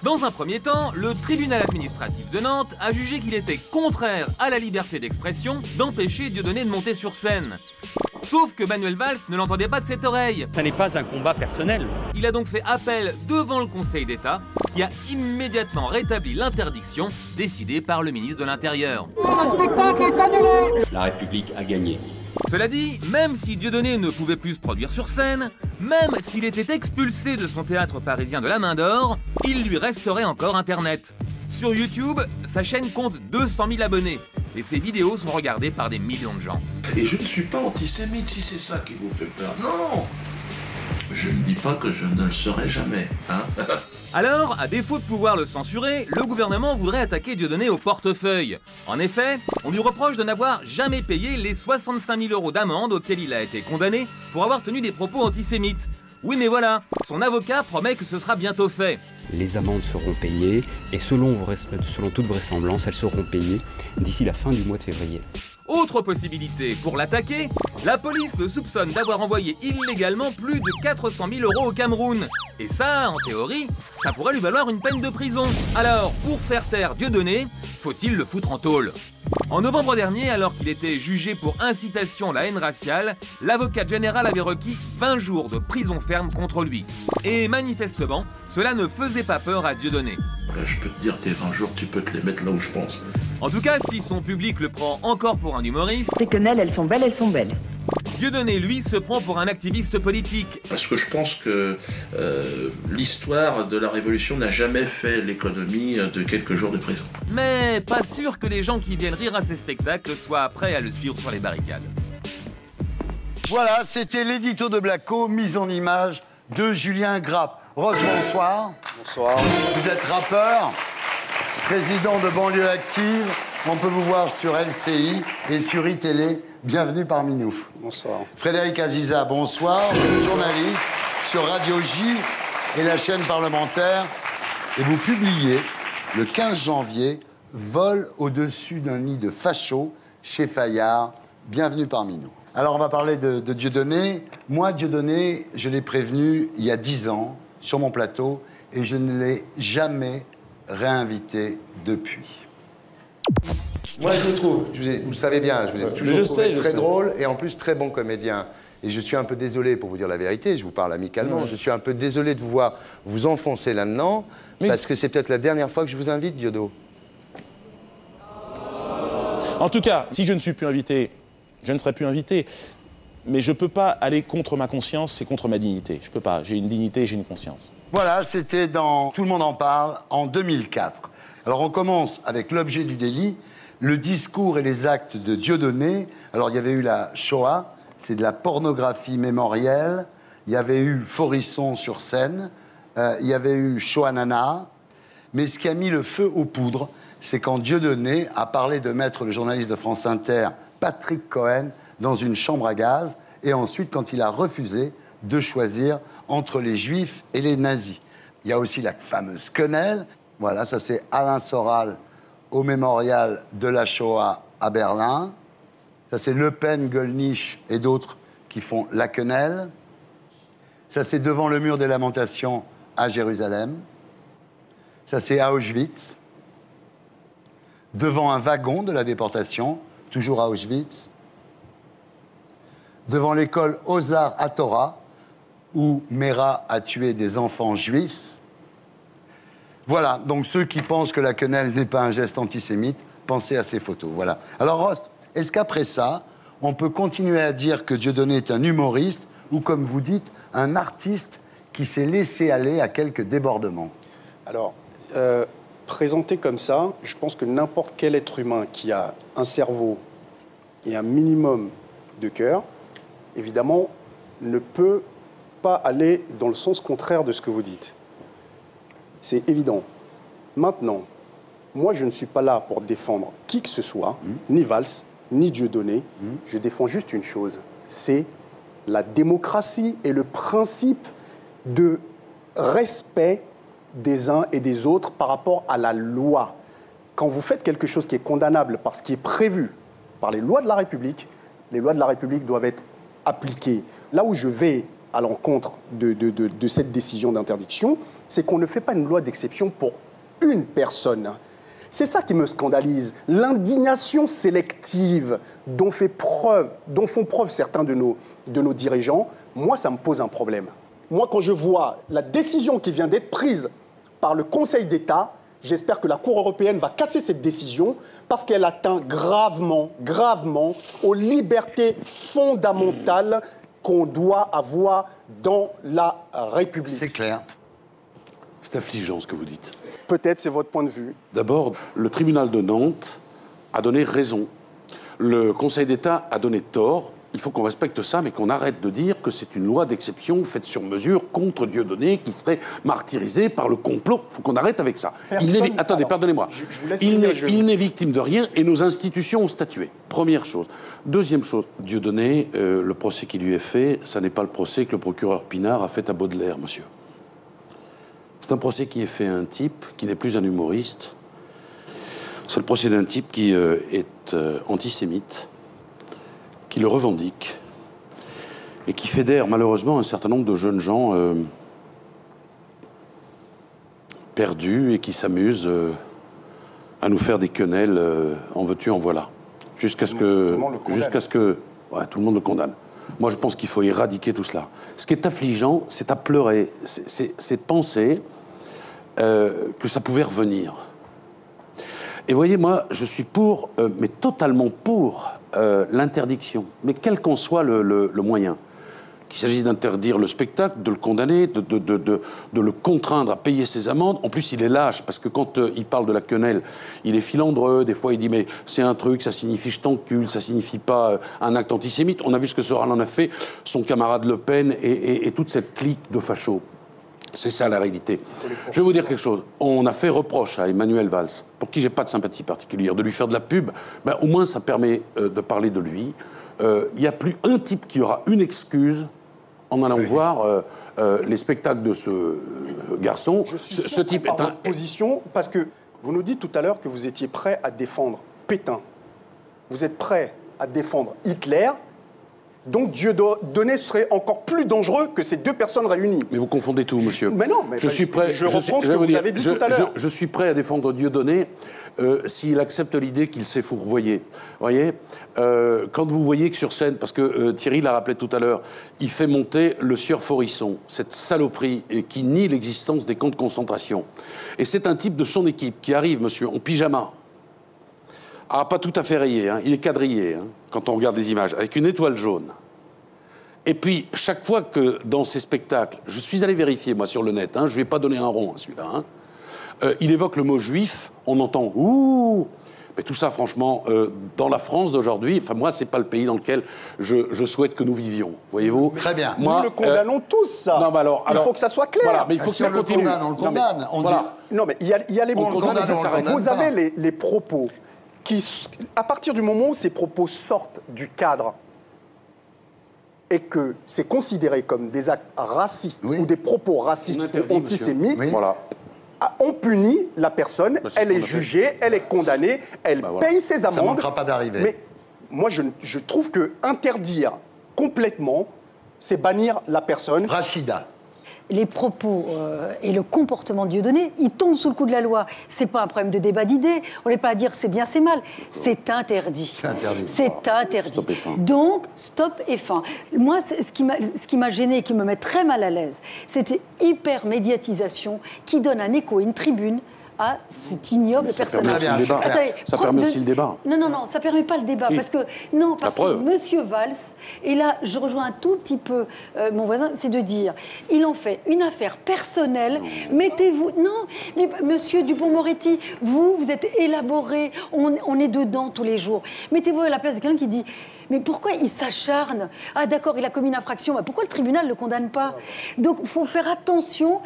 Dans un premier temps, le tribunal administratif de Nantes a jugé qu'il était contraire à la liberté d'expression d'empêcher Dieudonné de monter sur scène. Sauf que Manuel Valls ne l'entendait pas de cette oreille. Ça n'est pas un combat personnel. Il a donc fait appel devant le Conseil d'État, qui a immédiatement rétabli l'interdiction décidée par le ministre de l'Intérieur. Le spectacle est annulé. La République a gagné. Cela dit, même si Dieudonné ne pouvait plus se produire sur scène, même s'il était expulsé de son théâtre parisien de la Main d'Or, il lui resterait encore Internet. Sur YouTube, sa chaîne compte 200 000 abonnés et ses vidéos sont regardées par des millions de gens. Et je ne suis pas antisémite si c'est ça qui vous fait peur. Non! Je ne dis pas que je ne le serai jamais, hein. Alors, à défaut de pouvoir le censurer, le gouvernement voudrait attaquer Dieudonné au portefeuille. En effet, on lui reproche de n'avoir jamais payé les 65 000 € d'amende auxquels il a été condamné pour avoir tenu des propos antisémites. Oui, mais voilà, son avocat promet que ce sera bientôt fait. Les amendes seront payées et selon toute vraisemblance, elles seront payées d'ici la fin du mois de février. Autre possibilité, pour l'attaquer, la police le soupçonne d'avoir envoyé illégalement plus de 400 000 € au Cameroun. Et ça, en théorie, ça pourrait lui valoir une peine de prison. Alors, pour faire taire Dieudonné, faut-il le foutre en tôle? En novembre dernier, alors qu'il était jugé pour incitation à la haine raciale, l'avocat général avait requis 20 jours de prison ferme contre lui. Et manifestement, cela ne faisait pas peur à Dieudonné. Je peux te dire, tes 20 jours, tu peux te les mettre là où je pense. En tout cas, si son public le prend encore pour un humoriste... Les quenelles, elles sont belles, elles sont belles. Dieudonné, lui, se prend pour un activiste politique. Parce que je pense que l'histoire de la Révolution n'a jamais fait l'économie de quelques jours de prison. Mais pas sûr que les gens qui viennent rire à ses spectacles soient prêts à le suivre sur les barricades. Voilà, c'était l'édito de Blacko, mise en image de Julien Grappe. Rose, bonsoir. Bonsoir. Vous êtes rappeur, président de Banlieue Active. On peut vous voir sur LCI et sur iTélé. Bienvenue parmi nous. Bonsoir. Frédéric Aziza, bonsoir. Vous êtes journaliste sur Radio J et la chaîne parlementaire. Et vous publiez, le 15 janvier, Vol au-dessus d'un nid de fachos chez Fayard. Bienvenue parmi nous. Alors, on va parler de Dieudonné. Moi, Dieudonné, je l'ai prévenu il y a 10 ans sur mon plateau et je ne l'ai jamais réinvité depuis. Moi, je le trouve, vous le savez bien, je vous ai toujours trouvé très drôle et en plus très bon comédien. Et je suis un peu désolé, pour vous dire la vérité, je vous parle amicalement, je suis un peu désolé de vous voir vous enfoncer là-dedans, parce que c'est peut-être la dernière fois que je vous invite, Diodo. En tout cas, si je ne suis plus invité, je ne serai plus invité. Mais je ne peux pas aller contre ma conscience et contre ma dignité. Je ne peux pas, j'ai une dignité et j'ai une conscience. Voilà, c'était dans Tout le monde en parle, en 2004. Alors on commence avec l'objet du délit, le discours et les actes de Dieudonné. Alors il y avait eu la Shoah, c'est de la pornographie mémorielle. Il y avait eu Forisson sur scène. Il y avait eu Shoah-Nana. Mais ce qui a mis le feu aux poudres, c'est quand Dieudonné a parlé de mettre le journaliste de France Inter, Patrick Cohen, dans une chambre à gaz. Et ensuite, quand il a refusé de choisir entre les Juifs et les nazis. Il y a aussi la fameuse quenelle. Voilà, ça c'est Alain Soral au mémorial de la Shoah à Berlin. Ça c'est Le Pen, Gollnisch et d'autres qui font la quenelle. Ça c'est devant le mur des lamentations à Jérusalem. Ça c'est à Auschwitz. Devant un wagon de la déportation, toujours à Auschwitz. Devant l'école Ozar Hatorah, où Mera a tué des enfants juifs. Voilà, donc ceux qui pensent que la quenelle n'est pas un geste antisémite, pensez à ces photos, voilà. Alors Rost, est-ce qu'après ça, on peut continuer à dire que Dieudonné est un humoriste ou, comme vous dites, un artiste qui s'est laissé aller à quelques débordements? Alors, présenté comme ça, je pense que n'importe quel être humain qui a un cerveau et un minimum de cœur, évidemment, ne peut pas aller dans le sens contraire de ce que vous dites. C'est évident. Maintenant, moi, je ne suis pas là pour défendre qui que ce soit, ni Valls, ni Dieudonné. Je défends juste une chose, c'est la démocratie et le principe de respect des uns et des autres par rapport à la loi. Quand vous faites quelque chose qui est condamnable par ce qui est prévu par les lois de la République doivent être appliquées. Là où je vais à l'encontre de cette décision d'interdiction, c'est qu'on ne fait pas une loi d'exception pour une personne. C'est ça qui me scandalise. L'indignation sélective dont font preuve certains de nos dirigeants, moi, ça me pose un problème. Moi, quand je vois la décision qui vient d'être prise par le Conseil d'État, j'espère que la Cour européenne va casser cette décision parce qu'elle atteint gravement aux libertés fondamentales qu'on doit avoir dans la République. C'est clair. C'est affligeant ce que vous dites. Peut-être c'est votre point de vue. D'abord, le tribunal de Nantes a donné raison. Le Conseil d'État a donné tort il faut qu'on respecte ça, mais qu'on arrête de dire que c'est une loi d'exception faite sur mesure contre Dieudonné qui serait martyrisé par le complot. Il faut qu'on arrête avec ça. Attendez, pardonnez-moi. Il n'est victime de rien et nos institutions ont statué. Première chose. Deuxième chose, Dieudonné, le procès qui lui est fait, ça n'est pas le procès que le procureur Pinard a fait à Baudelaire, monsieur. C'est un procès qui est fait à un type qui n'est plus un humoriste. C'est le procès d'un type qui est antisémite, qui le revendique et qui fédère malheureusement un certain nombre de jeunes gens perdus et qui s'amusent à nous faire des quenelles en veux-tu, en voilà. Jusqu'à ce que... Ouais, tout le monde le condamne. Moi, je pense qu'il faut éradiquer tout cela. Ce qui est affligeant, c'est à pleurer, c'est de penser que ça pouvait revenir. Et vous voyez, moi, je suis pour, mais totalement pour, l'interdiction. Mais quel qu'en soit le moyen. Qu'il s'agisse d'interdire le spectacle, de le condamner, de le contraindre à payer ses amendes. En plus, il est lâche, parce que quand il parle de la quenelle, il est filandreux. Des fois, il dit, mais c'est un truc, ça signifie je t'encule, ça signifie pas un acte antisémite. On a vu ce que Soral en a fait, son camarade Le Pen et toute cette clique de fachos. C'est ça la réalité. Je vais vous dire quelque chose. On a fait reproche à Emmanuel Valls, pour qui j'ai pas de sympathie particulière, de lui faire de la pub. Ben, au moins, ça permet de parler de lui. Il n'y a plus un type qui aura une excuse en allant voir les spectacles de ce garçon. Ce type est en position, parce que vous nous dites tout à l'heure que vous étiez prêt à défendre Pétain. Vous êtes prêt à défendre Hitler. Donc Dieudonné serait encore plus dangereux que ces deux personnes réunies. Mais vous confondez tout, monsieur. Mais non, mais je suis prêt. Je reprends ce que vous avez dit tout à l'heure. Je suis prêt à défendre Dieudonné s'il accepte l'idée qu'il s'est fourvoyé. Vous voyez, quand vous voyez que sur scène, parce que Thierry l'a rappelé tout à l'heure, il fait monter le sieur Forisson, cette saloperie qui nie l'existence des camps de concentration. Et c'est un type de son équipe qui arrive, monsieur, en pyjama. Ah, pas tout à fait rayé, hein. Il est quadrillé, hein, quand on regarde les images, avec une étoile jaune. Et puis, chaque fois que dans ces spectacles, je suis allé vérifier, moi, sur le net, hein, je ne lui ai pas donné un rond, celui-là, hein, il évoque le mot juif, on entend « ouh ». Mais tout ça, franchement, dans la France d'aujourd'hui, enfin, moi, c'est pas le pays dans lequel je souhaite que nous vivions, voyez-vous. Très bien. Moi, nous le condamnons tous, ça. Non, mais alors, il faut que ça soit clair. Voilà, mais il faut que ça continue. On le condamne, on dit... Non, mais il y a les... Vous avez les propos qui, à partir du moment où ces propos sortent du cadre et que c'est considéré comme des actes racistes ou des propos racistes ou antisémites, on punit la personne, elle est jugée, elle est condamnée, elle paye ses amendes. Ça ne manquera pas d'arriver. Mais moi, je trouve que interdire complètement, c'est bannir la personne. Rachida. Les propos et le comportement de Dieudonné, ils tombent sous le coup de la loi. C'est pas un problème de débat d'idées. On n'est pas à dire c'est bien, c'est mal. C'est interdit. C'est interdit. C'est interdit. Stop et fin. Donc, stop et fin. Moi, ce qui m'a gêné et qui me met très mal à l'aise, c'était hyper médiatisation qui donne un écho, une tribune à cet ignoble personnage. Ça permet aussi le débat. Non, ça ne permet pas le débat. Oui. Parce que M. Valls, et là, je rejoins un tout petit peu mon voisin, c'est de dire, il en fait une affaire personnelle, mettez-vous... Non, mais Monsieur Dupond-Moretti, vous êtes élaboré, on est dedans tous les jours. Mettez-vous à la place de quelqu'un qui dit... Mais pourquoi il s'acharne? Ah d'accord, il a commis une infraction. Bah, pourquoi le tribunal ne le condamne pas? Donc il faut faire attention.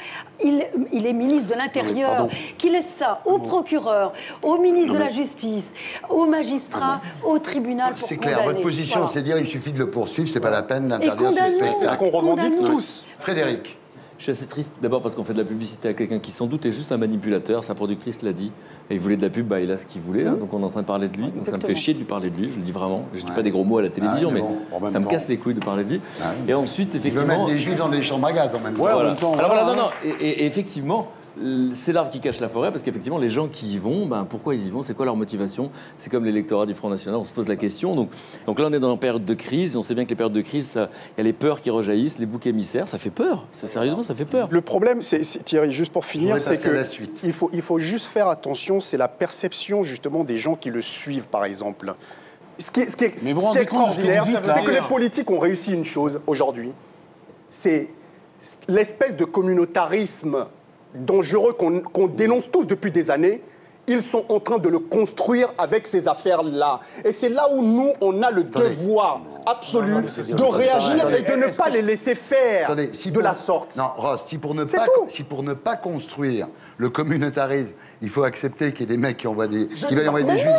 Il est ministre de l'Intérieur. Qu'il laisse ça au procureur, au ministre de la Justice, aux magistrats, au tribunal pour c'est condamner. clair, votre position, c'est de dire qu'il suffit de le poursuivre, c'est pas la peine d'interdire ce condamnons. spectacle. C'est ce qu'on revendique tous. Frédéric. Je suis assez triste, d'abord parce qu'on fait de la publicité à quelqu'un qui sans doute est juste un manipulateur, sa productrice l'a dit, et il voulait de la pub, bah, il a ce qu'il voulait, hein, donc on est en train de parler de lui, donc ça me fait chier de lui parler de lui, je le dis vraiment, je ne dis pas des gros mots à la télévision, mais ça me casse les couilles de parler de lui. Et ensuite, effectivement... Il veut mettre des juifs dans des chambres à gaz en même temps. Ouais, en même temps. Alors voilà, non, et effectivement... C'est l'arbre qui cache la forêt, parce qu'effectivement, les gens qui y vont, ben, pourquoi ils y vont? C'est quoi leur motivation? C'est comme l'électorat du Front National, on se pose la question. Donc là, on est dans une période de crise, et on sait bien que les périodes de crise, il y a les peurs qui rejaillissent, les boucs émissaires, ça fait peur. Sérieusement, ça fait peur. Le problème, Thierry, juste pour finir, c'est que il faut juste faire attention, c'est la perception justement des gens qui le suivent, par exemple. Ce qui est extraordinaire, c'est que les politiques ont réussi une chose aujourd'hui, c'est l'espèce de communautarisme dangereux qu'on dénonce tous depuis des années. Ils sont en train de le construire avec ces affaires-là. Et c'est là où nous, on a le devoir absolu de réagir et de ne pas les laisser faire de la sorte. Non, Ross, si pour ne pas construire le communautarisme, il faut accepter qu'il y ait des mecs qui envoient des juifs dans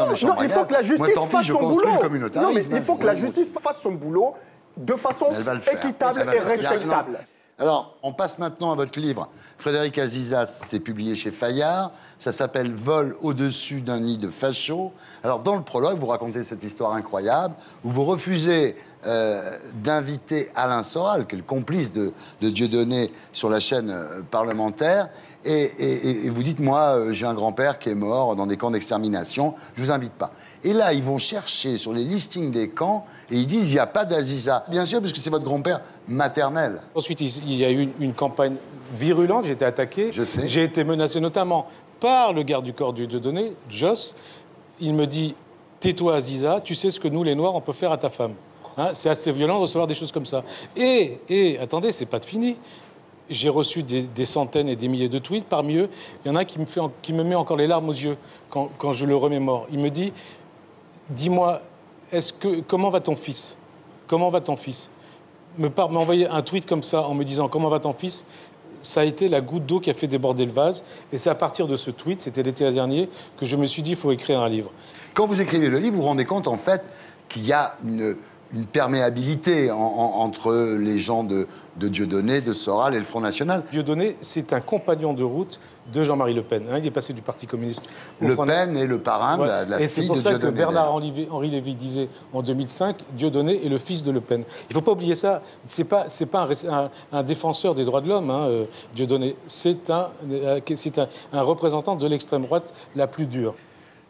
les chambres à gaz. Il faut que la justice fasse son boulot. Non, mais il faut que la justice fasse son boulot de façon équitable et respectable. Alors, on passe maintenant à votre livre. Frédéric Azizas, c'est publié chez Fayard. Ça s'appelle « Vol au-dessus d'un nid de fachos ». Alors, dans le prologue, vous racontez cette histoire incroyable où vous refusez d'inviter Alain Soral, qui est le complice de Dieudonné sur la chaîne parlementaire. Et vous dites, moi, j'ai un grand-père qui est mort dans des camps d'extermination, je vous invite pas. Et là, ils vont chercher sur les listings des camps et ils disent, il n'y a pas d'Aziza. Bien sûr, parce que c'est votre grand-père maternel. Ensuite, il y a eu une campagne virulente, j'ai été attaqué. Je sais. J'ai été menacé notamment par le garde du corps de Dieudonné, Joss. Il me dit, tais-toi Aziza, tu sais ce que nous, les Noirs, on peut faire à ta femme. Hein, c'est assez violent de recevoir des choses comme ça. Et attendez, c'est pas fini. J'ai reçu des centaines et des milliers de tweets. Parmi eux, il y en a qui me met encore les larmes aux yeux quand je le remémore. Il me dit, dis-moi, comment va ton fils? Comment va ton fils? M'envoyer un tweet comme ça en me disant, comment va ton fils? Ça a été la goutte d'eau qui a fait déborder le vase. Et c'est à partir de ce tweet, c'était l'été dernier, que je me suis dit, il faut écrire un livre. Quand vous écrivez le livre, vous vous rendez compte, en fait, qu'il y a une perméabilité entre les gens de Dieudonné, de Soral et le Front National. Dieudonné, c'est un compagnon de route de Jean-Marie Le Pen. Hein, il est passé du Parti communiste au Le Pen est le parrain de la fille de Dieudonné. Et c'est pour ça que Bernard-Henri Lévy disait en 2005, Dieudonné est le fils de Le Pen. Il ne faut pas oublier ça. C'est pas un défenseur des droits de l'homme, hein, Dieudonné. C'est un représentant de l'extrême droite la plus dure.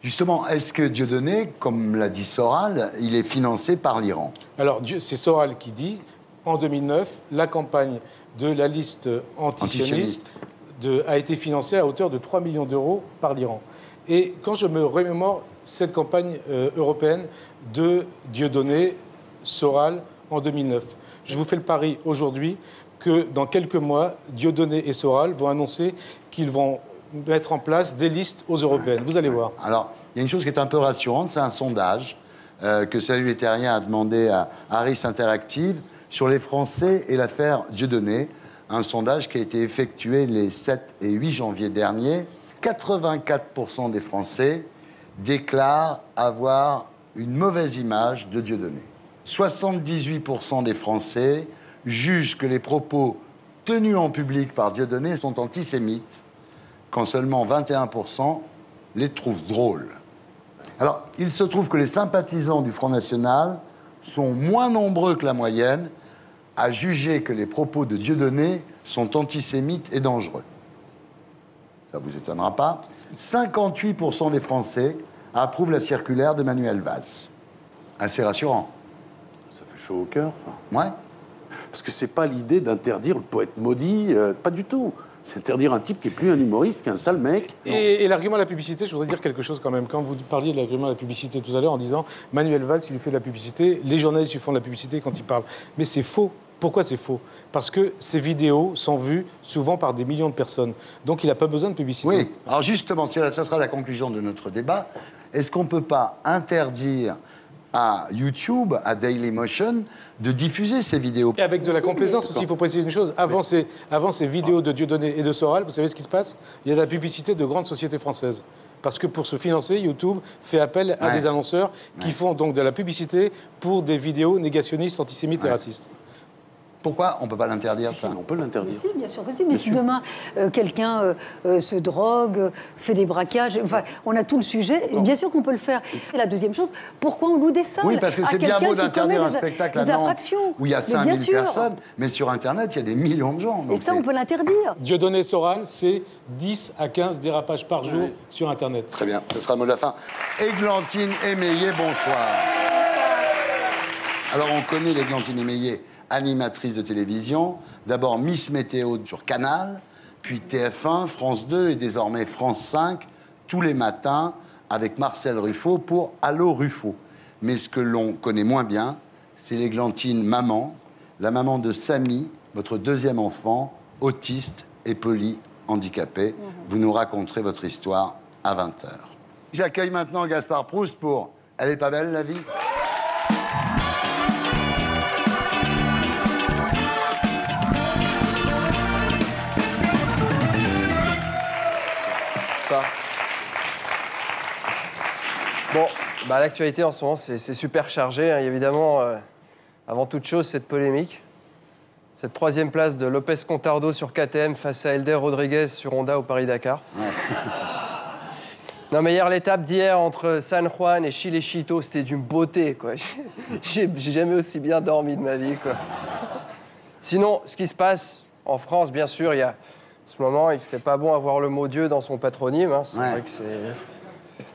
Justement, est-ce que Dieudonné, comme l'a dit Soral, il est financé par l'Iran? Alors, c'est Soral qui dit, en 2009, la campagne de la liste antisioniste a été financée à hauteur de 3 millions d'euros par l'Iran. Et quand je me remémore cette campagne européenne de Dieudonné, Soral, en 2009, je vous fais le pari aujourd'hui que dans quelques mois, Dieudonné et Soral vont annoncer qu'ils vont mettre en place des listes aux européennes. Vous allez voir. Alors, il y a une chose qui est un peu rassurante, c'est un sondage que Salut les Terriens a demandé à Harris Interactive sur les Français et l'affaire Dieudonné. Un sondage qui a été effectué les 7 et 8 janvier dernier. 84% des Français déclarent avoir une mauvaise image de Dieudonné. 78% des Français jugent que les propos tenus en public par Dieudonné sont antisémites, quand seulement 21% les trouvent drôles. Alors, il se trouve que les sympathisants du Front National sont moins nombreux que la moyenne à juger que les propos de Dieudonné sont antisémites et dangereux. Ça ne vous étonnera pas. 58% des Français approuvent la circulaire de Manuel Valls. Assez rassurant. Ça fait chaud au cœur, ça. Ouais. Parce que c'est pas l'idée d'interdire le poète maudit, pas du tout. C'est interdire un type qui est plus un humoriste qu'un sale mec. Et l'argument de la publicité, je voudrais dire quelque chose quand même. Quand vous parliez de l'argument de la publicité tout à l'heure en disant Manuel Valls, il lui fait de la publicité, les journalistes lui font de la publicité quand ils parlent. Mais c'est faux. Pourquoi c'est faux? Parce que ces vidéos sont vues souvent par des millions de personnes. Donc il n'a pas besoin de publicité. Oui. Alors justement, ça sera la conclusion de notre débat. Est-ce qu'on ne peut pas interdire à YouTube, à Dailymotion, de diffuser ces vidéos? Et avec de la complaisance aussi, il faut préciser une chose. Avant ces vidéos de Dieudonné et de Soral, vous savez ce qui se passe? Il y a de la publicité de grandes sociétés françaises. Parce que pour se financer, YouTube fait appel à des annonceurs qui font donc de la publicité pour des vidéos négationnistes, antisémites et racistes. Pourquoi on ne peut pas l'interdire, ça? On peut l'interdire. Si, bien sûr que si. Mais si demain, quelqu'un se drogue, fait des braquages, enfin, on a tout le sujet, et bien sûr qu'on peut le faire. Et la deuxième chose, pourquoi on loue des salles? Oui, parce que c'est bien beau d'interdire un spectacle à Nantes où il y a 5000 personnes, mais sur Internet, il y a des millions de gens. Et ça, on peut l'interdire. Dieudonné Soral, c'est 10 à 15 dérapages par jour sur Internet. Très bien, ce sera le mot de la fin. Églantine Émeillé, bonsoir. Alors, on connaît l'Églantine Émeillé, animatrice de télévision, d'abord Miss Météo sur Canal, puis TF1, France 2 et désormais France 5, tous les matins avec Marcel Ruffo pour Allô Ruffo. Mais ce que l'on connaît moins bien, c'est l'Églantine maman, la maman de Samy, votre deuxième enfant, autiste et polyhandicapé. Vous nous raconterez votre histoire à 20h. J'accueille maintenant Gaspard Proust pour « Elle est pas belle, la vie ?» Ça. Bon, bah, l'actualité en ce moment, c'est super chargé. Hein. Évidemment, avant toute chose, cette polémique. Cette 3e place de Lopez Contardo sur KTM face à Helder Rodriguez sur Honda au Paris-Dakar. Ouais. Non, mais hier, l'étape d'hier entre San Juan et Chile-Chito, c'était d'une beauté, quoi. J'ai jamais aussi bien dormi de ma vie, quoi. Sinon, ce qui se passe en France, bien sûr, il y a... En ce moment, il fait pas bon avoir le mot Dieu dans son patronyme. Hein. C'est vrai que c'est...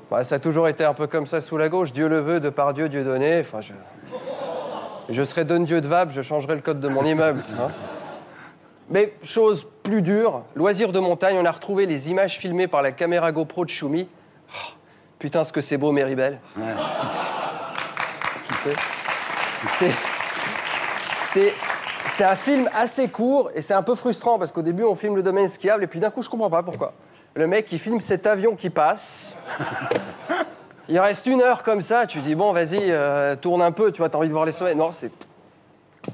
Bah, ça a toujours été un peu comme ça sous la gauche. Dieu le veut, de par Dieu, Dieu donné. Enfin, je serais donne-dieu de Vape, je changerais le code de mon immeuble. Hein. Mais chose plus dure, loisirs de montagne, on a retrouvé les images filmées par la caméra GoPro de Choumi. Oh, putain, ce que c'est beau, Méribel. Ouais. C'est un film assez court et c'est un peu frustrant parce qu'au début, on filme le domaine skiable et puis d'un coup, je comprends pas pourquoi. Le mec, il filme cet avion qui passe. Il reste 1 heure comme ça. Tu dis, bon, vas-y, tourne un peu. Tu vois, t'as envie de voir les sommets. Non, c'est...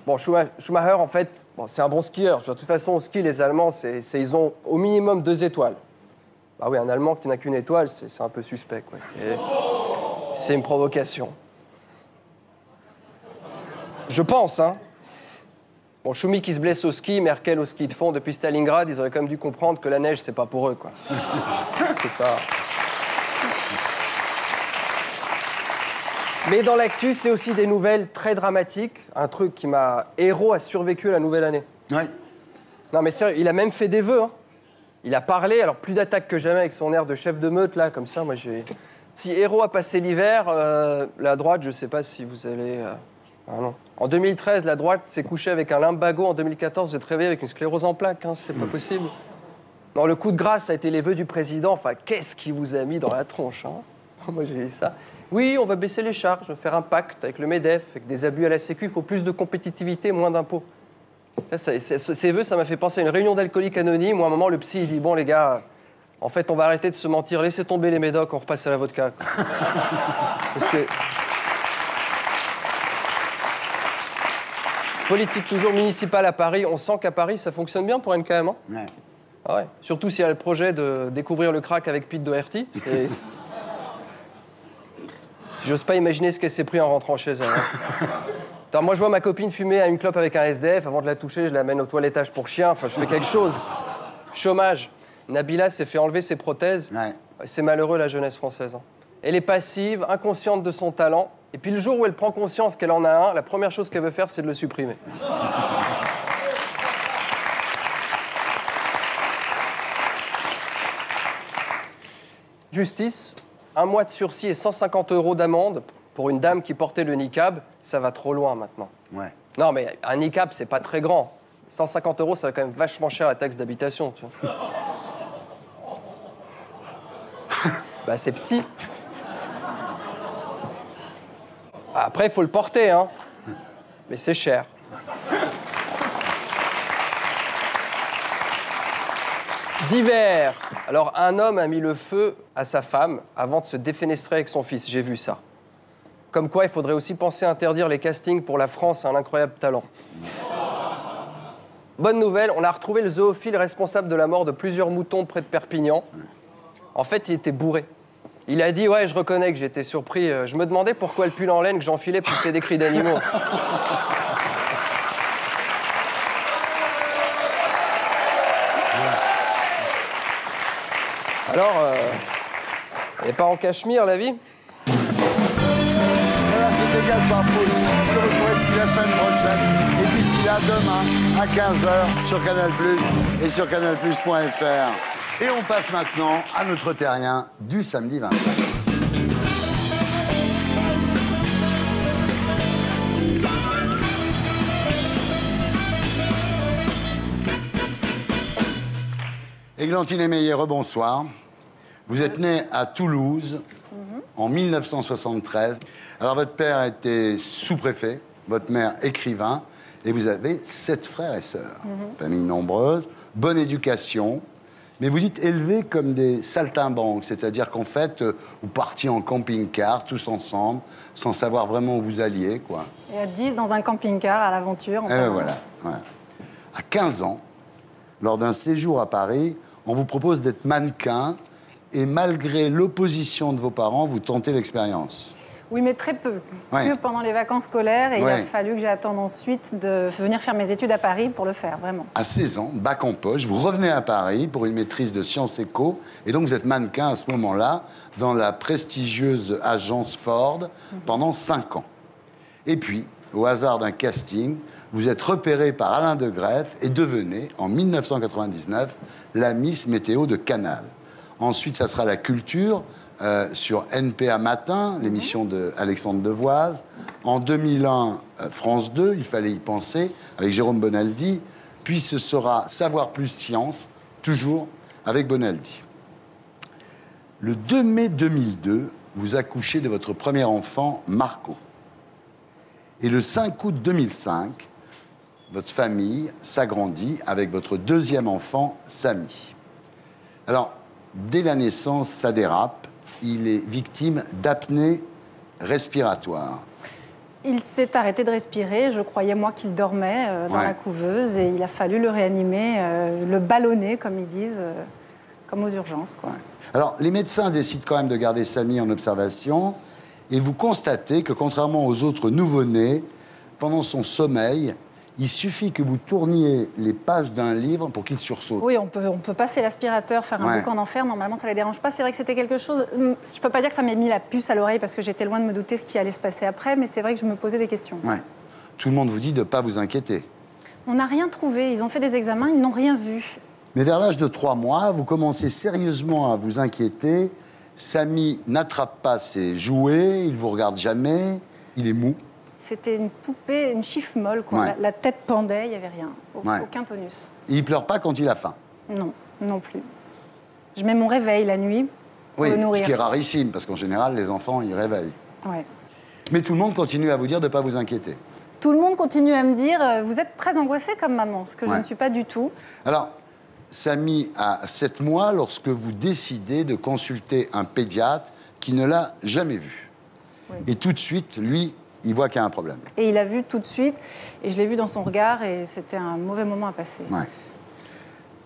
Bon, Schumacher, en fait, bon, c'est un bon skieur. Tu vois, de toute façon, au ski, les Allemands, ils ont au minimum 2 étoiles. Bah oui, un Allemand qui n'a qu'une étoile, c'est un peu suspect, quoi. C'est une provocation. Je pense, hein. Bon, Schumi qui se blesse au ski, Merkel au ski de fond. Depuis Stalingrad, ils auraient quand même dû comprendre que la neige, c'est pas pour eux, quoi. C'est pas... Mais dans l'actu, c'est aussi des nouvelles très dramatiques. Un truc qui m'a... Hérault a survécu à la nouvelle année. Oui. Non, mais sérieux, il a même fait des vœux, hein. Il a parlé, alors plus d'attaque que jamais avec son air de chef de meute, là, comme ça. Moi, j'ai... Si Hérault a passé l'hiver, la droite, je sais pas si vous allez... Ah non. En 2013, la droite s'est couchée avec un lumbago. En 2014, vous êtes réveillé avec une sclérose en plaques. Hein, c'est pas possible. Non, le coup de grâce, ça a été les vœux du président. Enfin, qu'est-ce qui vous a mis dans la tronche, hein? Moi, j'ai dit ça. Oui, on va baisser les charges, faire un pacte avec le MEDEF, avec des abus à la Sécu. Il faut plus de compétitivité, moins d'impôts. Ces vœux, ça m'a fait penser à une réunion d'alcooliques anonymes où à un moment, le psy, il dit, bon, les gars, en fait, on va arrêter de se mentir. Laissez tomber les médocs, on repasse à la vodka. Parce que... Politique toujours municipale à Paris. On sent qu'à Paris, ça fonctionne bien pour NKM. Hein, ouais. Ah ouais. Surtout s'il y a le projet de découvrir le crack avec Pete Doherty. Et... J'ose pas imaginer ce qu'elle s'est pris en rentrant chez elle. Hein. Attends, moi, je vois ma copine fumer à une clope avec un SDF. Avant de la toucher, je l'amène au toilettage pour chien. Enfin, je fais quelque chose. Chômage. Nabila s'est fait enlever ses prothèses. Ouais. C'est malheureux, la jeunesse française. Hein. Elle est passive, inconsciente de son talent. Et puis le jour où elle prend conscience qu'elle en a un, la première chose qu'elle veut faire, c'est de le supprimer. Justice, 1 mois de sursis et 150 € d'amende pour une dame qui portait le niqab, ça va trop loin maintenant. Ouais. Non, mais un niqab, c'est pas très grand. 150 €, ça va quand même vachement cher la taxe d'habitation, tu vois. Bah, c'est petit. Après, il faut le porter, hein. Mais c'est cher. D'hiver. Alors, un homme a mis le feu à sa femme avant de se défenestrer avec son fils. J'ai vu ça. Comme quoi, il faudrait aussi penser à interdire les castings pour La France a un incroyable talent. Bonne nouvelle, on a retrouvé le zoophile responsable de la mort de plusieurs moutons près de Perpignan. En fait, il était bourré. Il a dit, ouais, je reconnais que j'étais surpris. Je me demandais pourquoi le pull en laine que j'enfilais poussait des cris d'animaux. Alors, elle n'est pas en cachemire, la vie? Voilà, c'était Gaspard Proust. Je vous retrouve ici la semaine prochaine. Et d'ici là, demain, à 15h, sur Canal+, et sur canalplus.fr. Et on passe maintenant à notre terrien du samedi 25. Églantine Émeillé, rebonsoir. Vous êtes née à Toulouse en 1973. Alors, votre père était sous-préfet, votre mère écrivain, et vous avez 7 frères et sœurs. Famille nombreuse, bonne éducation. Mais vous dites élevés comme des saltimbanques, c'est-à-dire qu'en fait, vous partiez en camping-car tous ensemble, sans savoir vraiment où vous alliez, quoi. Et à 10 dans un camping-car à l'aventure. Voilà. À 15 ans, lors d'un séjour à Paris, on vous propose d'être mannequin et malgré l'opposition de vos parents, vous tentez l'expérience. Oui, mais très peu. Que pendant les vacances scolaires. Et il a fallu que j'attende ensuite de venir faire mes études à Paris pour le faire, vraiment. À 16 ans, bac en poche, vous revenez à Paris pour une maîtrise de sciences éco. Et donc, vous êtes mannequin à ce moment-là dans la prestigieuse agence Ford pendant 5 ans. Et puis, au hasard d'un casting, vous êtes repéré par Alain de Greff et devenez, en 1999, la Miss Météo de Canal. Ensuite, ça sera la culture sur NPA Matin, l'émission d'Alexandre Devoise. En 2001, France 2, il fallait y penser, avec Jérôme Bonaldi. Puis ce sera Savoir plus Science, toujours avec Bonaldi. Le 2 mai 2002, vous accouchez de votre premier enfant, Marco. Et le 5 août 2005, votre famille s'agrandit avec votre deuxième enfant, Samy. Alors, dès la naissance, ça dérape. Il est victime d'apnée respiratoire. Il s'est arrêté de respirer. Je croyais, moi, qu'il dormait dans la couveuse. Et il a fallu le réanimer, le ballonner, comme ils disent, comme aux urgences, quoi. Alors, les médecins décident quand même de garder Samy en observation. Et vous constatez que, contrairement aux autres nouveau-nés, pendant son sommeil, il suffit que vous tourniez les pages d'un livre pour qu'il sursaute. Oui, on peut passer l'aspirateur, faire un boucan en enfer. Normalement, ça ne les dérange pas. C'est vrai que c'était quelque chose... Je ne peux pas dire que ça m'ait mis la puce à l'oreille parce que j'étais loin de me douter ce qui allait se passer après, mais c'est vrai que je me posais des questions. Tout le monde vous dit de ne pas vous inquiéter. On n'a rien trouvé. Ils ont fait des examens, ils n'ont rien vu. Mais vers l'âge de 3 mois, vous commencez sérieusement à vous inquiéter. Samy n'attrape pas ses jouets, il ne vous regarde jamais, il est mou. C'était une poupée, une chiffre molle, quoi. La tête pendait, il n'y avait rien. Aucun tonus. Et il ne pleure pas quand il a faim? Non, non plus. Je mets mon réveil la nuit pour le nourrir. Ce qui est rarissime, parce qu'en général, les enfants, ils réveillent. Mais tout le monde continue à vous dire de ne pas vous inquiéter. Tout le monde continue à me dire « Vous êtes très angoissée comme maman », ce que je ne suis pas du tout. Alors, Samy a 7 mois lorsque vous décidez de consulter un pédiatre qui ne l'a jamais vu. Et tout de suite, lui, il voit qu'il y a un problème. Et il a vu tout de suite, et je l'ai vu dans son regard, et c'était un mauvais moment à passer.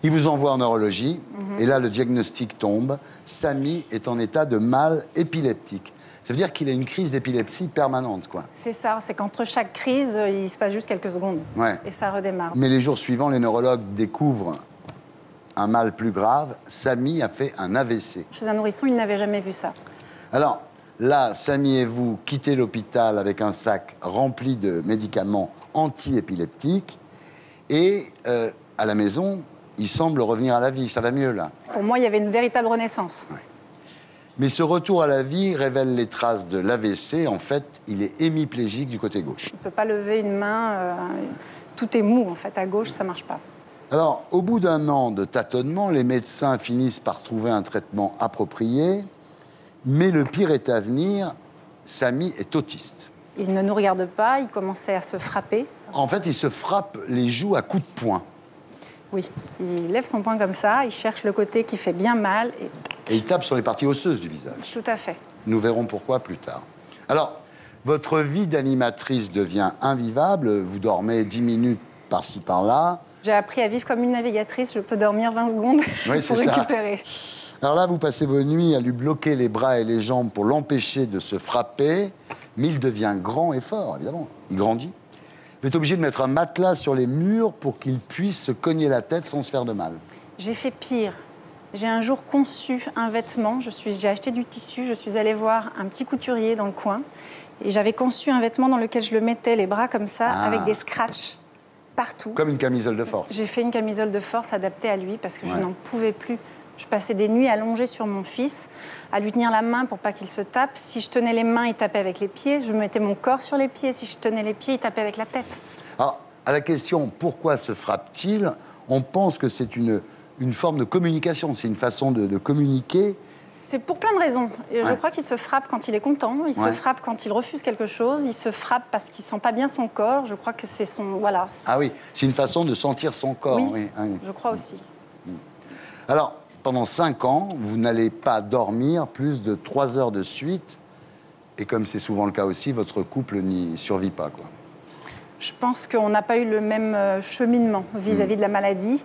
Il vous envoie en neurologie, et là, le diagnostic tombe. Samy est en état de mal épileptique. Ça veut dire qu'il a une crise d'épilepsie permanente, quoi. C'est ça, c'est qu'entre chaque crise, il se passe juste quelques secondes. Et ça redémarre. Mais les jours suivants, les neurologues découvrent un mal plus grave. Samy a fait un AVC. Chez un nourrisson, il n'avait jamais vu ça. Alors, là, Samy et vous quittez l'hôpital avec un sac rempli de médicaments anti-épileptiques. Et à la maison, il semble revenir à la vie. Ça va mieux, là. Pour moi, il y avait une véritable renaissance. Mais ce retour à la vie révèle les traces de l'AVC. En fait, il est hémiplégique du côté gauche. Il ne peut pas lever une main. Tout est mou, en fait. À gauche, ça ne marche pas. Alors, au bout d'un an de tâtonnement, les médecins finissent par trouver un traitement approprié. Mais le pire est à venir. Samy est autiste. Il ne nous regarde pas. Il commençait à se frapper. En fait, il se frappe les joues à coups de poing. Oui, il lève son poing comme ça, il cherche le côté qui fait bien mal. Et il tape sur les parties osseuses du visage. Tout à fait. Nous verrons pourquoi plus tard. Alors, votre vie d'animatrice devient invivable. Vous dormez 10 minutes par-ci, par-là. J'ai appris à vivre comme une navigatrice. Je peux dormir 20 secondes pour récupérer. Alors là, vous passez vos nuits à lui bloquer les bras et les jambes pour l'empêcher de se frapper. Mais il devient grand et fort, évidemment. Il grandit. Vous êtes obligé de mettre un matelas sur les murs pour qu'il puisse se cogner la tête sans se faire de mal. J'ai fait pire. J'ai un jour conçu un vêtement. J'ai acheté du tissu. Je suis allée voir un petit couturier dans le coin. Et j'avais conçu un vêtement dans lequel je le mettais les bras comme ça, avec des scratchs partout. Comme une camisole de force. J'ai fait une camisole de force adaptée à lui parce que je n'en pouvais plus. Je passais des nuits allongée sur mon fils, à lui tenir la main pour pas qu'il se tape. Si je tenais les mains, il tapait avec les pieds. Je mettais mon corps sur les pieds. Si je tenais les pieds, il tapait avec la tête. Alors, à la question « Pourquoi se frappe-t-il ?», on pense que c'est une forme de communication. C'est une façon de communiquer. C'est pour plein de raisons. Et je crois qu'il se frappe quand il est content. Il se frappe quand il refuse quelque chose. Il se frappe parce qu'il sent pas bien son corps. Je crois que c'est son... Voilà. Ah oui, c'est une façon de sentir son corps. Oui, je crois aussi. Alors, pendant 5 ans, vous n'allez pas dormir plus de 3 heures de suite. Et comme c'est souvent le cas aussi, votre couple n'y survit pas, quoi. Je pense qu'on n'a pas eu le même cheminement vis-à-vis de la maladie.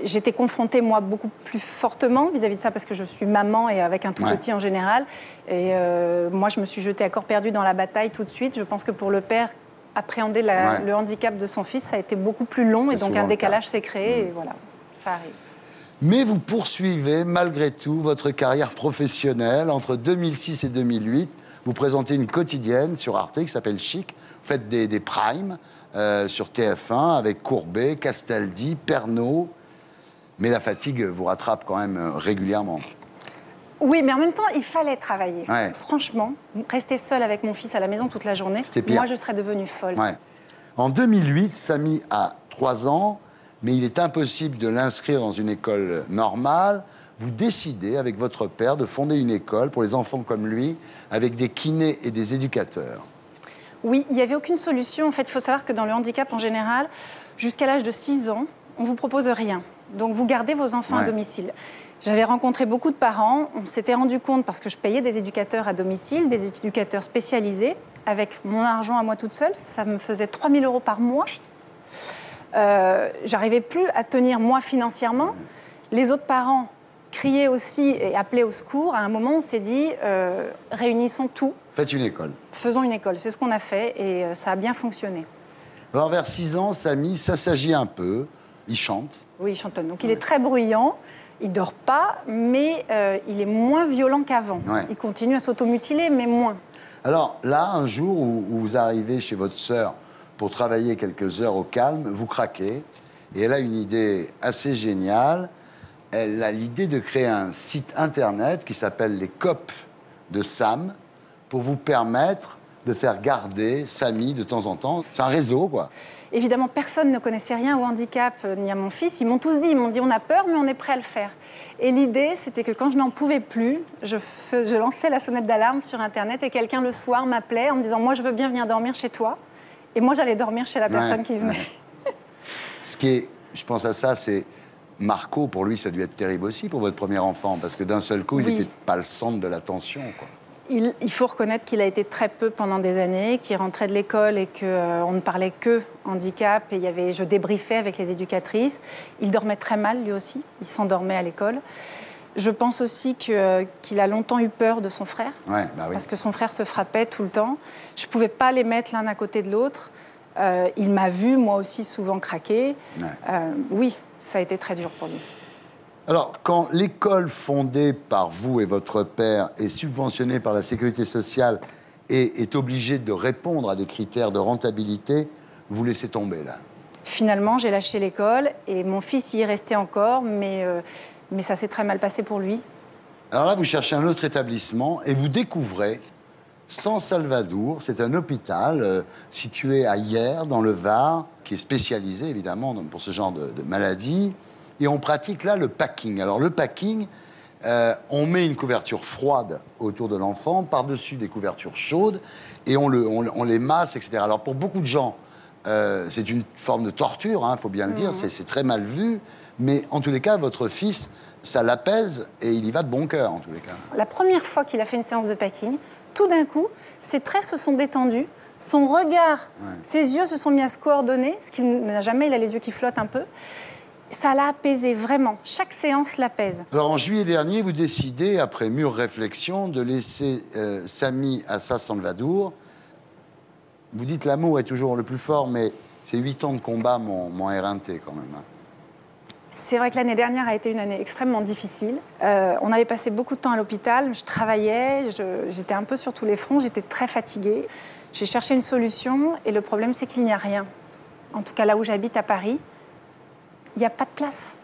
J'étais confrontée, moi, beaucoup plus fortement vis-à-vis de ça parce que je suis maman et avec un tout petit en général. Et moi, je me suis jetée à corps perdu dans la bataille tout de suite. Je pense que pour le père, appréhender le handicap de son fils, ça a été beaucoup plus long et donc un décalage s'est créé et voilà, ça arrive. Mais vous poursuivez malgré tout votre carrière professionnelle. Entre 2006 et 2008, vous présentez une quotidienne sur Arte qui s'appelle Chic. Vous faites des primes sur TF1 avec Courbet, Castaldi, Pernaut. Mais la fatigue vous rattrape quand même régulièrement. Oui, mais en même temps, il fallait travailler. Ouais. Franchement, rester seule avec mon fils à la maison toute la journée, moi, je serais devenue folle. Ouais. En 2008, Samy a 3 ans, mais il est impossible de l'inscrire dans une école normale. Vous décidez, avec votre père, de fonder une école pour les enfants comme lui, avec des kinés et des éducateurs. Oui, il n'y avait aucune solution. En fait, il faut savoir que dans le handicap, en général, jusqu'à l'âge de 6 ans, on ne vous propose rien. Donc, vous gardez vos enfants à domicile. J'avais rencontré beaucoup de parents. On s'était rendu compte, parce que je payais des éducateurs à domicile, des éducateurs spécialisés, avec mon argent à moi toute seule. Ça me faisait 3 000 € par mois. J'arrivais plus à tenir, moi, financièrement. Les autres parents criaient aussi et appelaient au secours. À un moment, on s'est dit, réunissons tout. Faites une école. Faisons une école. C'est ce qu'on a fait et ça a bien fonctionné. Alors, vers 6 ans, Samy s'assagit un peu. Il chante. Oui, il chantonne. Donc, il est très bruyant. Il dort pas, mais il est moins violent qu'avant. Il continue à s'automutiler, mais moins. Alors, là, un jour où vous arrivez chez votre sœur pour travailler quelques heures au calme, vous craquez. Et elle a une idée assez géniale. Elle a l'idée de créer un site internet qui s'appelle les COP de Sam pour vous permettre de faire garder Samy de temps en temps. C'est un réseau, quoi. Évidemment, personne ne connaissait rien au handicap ni à mon fils. Ils m'ont tous dit, on a peur, mais on est prêt à le faire. Et l'idée, c'était que quand je n'en pouvais plus, je lançais la sonnette d'alarme sur Internet et quelqu'un le soir m'appelait en me disant, moi, je veux bien venir dormir chez toi. Et moi, j'allais dormir chez la personne qui venait. Ce qui est, je pense à ça, c'est Marco, pour lui, ça a dû être terrible aussi pour votre premier enfant, parce que d'un seul coup, il n'était pas le centre de l'attention, quoi. Il faut reconnaître qu'il a été très peu pendant des années, qu'il rentrait de l'école et qu'on ne parlait que handicap. Et je débriefais avec les éducatrices. Il dormait très mal, lui aussi. Il s'endormait à l'école. Je pense aussi qu'il a longtemps eu peur de son frère, parce que son frère se frappait tout le temps. Je ne pouvais pas les mettre l'un à côté de l'autre. Il m'a vu, moi aussi, souvent craquer. Oui, ça a été très dur pour lui. Alors, quand l'école fondée par vous et votre père est subventionnée par la Sécurité sociale et est obligée de répondre à des critères de rentabilité, vous laissez tomber, là? Finalement, j'ai lâché l'école et mon fils y est resté encore, mais ça s'est très mal passé pour lui. Alors là, vous cherchez un autre établissement et vous découvrez San Salvador. C'est un hôpital situé à Hyères, dans le Var, qui est spécialisé, évidemment, pour ce genre de maladie. Et on pratique là le packing. Alors le packing, on met une couverture froide autour de l'enfant, par-dessus des couvertures chaudes, et on les masse, etc. Alors pour beaucoup de gens, c'est une forme de torture, il faut bien le dire, c'est très mal vu, mais en tous les cas, votre fils, ça l'apaise et il y va de bon cœur, en tous les cas. La première fois qu'il a fait une séance de packing, tout d'un coup, ses traits se sont détendus, son regard, ses yeux se sont mis à se coordonner, ce qu'il n'a jamais, il a les yeux qui flottent un peu. Ça l'a apaisé, vraiment. Chaque séance l'apaise. Alors, en juillet dernier, vous décidez, après mûre réflexion, de laisser Samy à San Salvador. Vous dites l'amour est toujours le plus fort, mais ces 8 ans de combat m'ont éreinté quand même. C'est vrai que l'année dernière a été une année extrêmement difficile. On avait passé beaucoup de temps à l'hôpital. Je travaillais, j'étais un peu sur tous les fronts, j'étais très fatiguée. J'ai cherché une solution et le problème, c'est qu'il n'y a rien. En tout cas, là où j'habite, à Paris, il n'y a pas de place.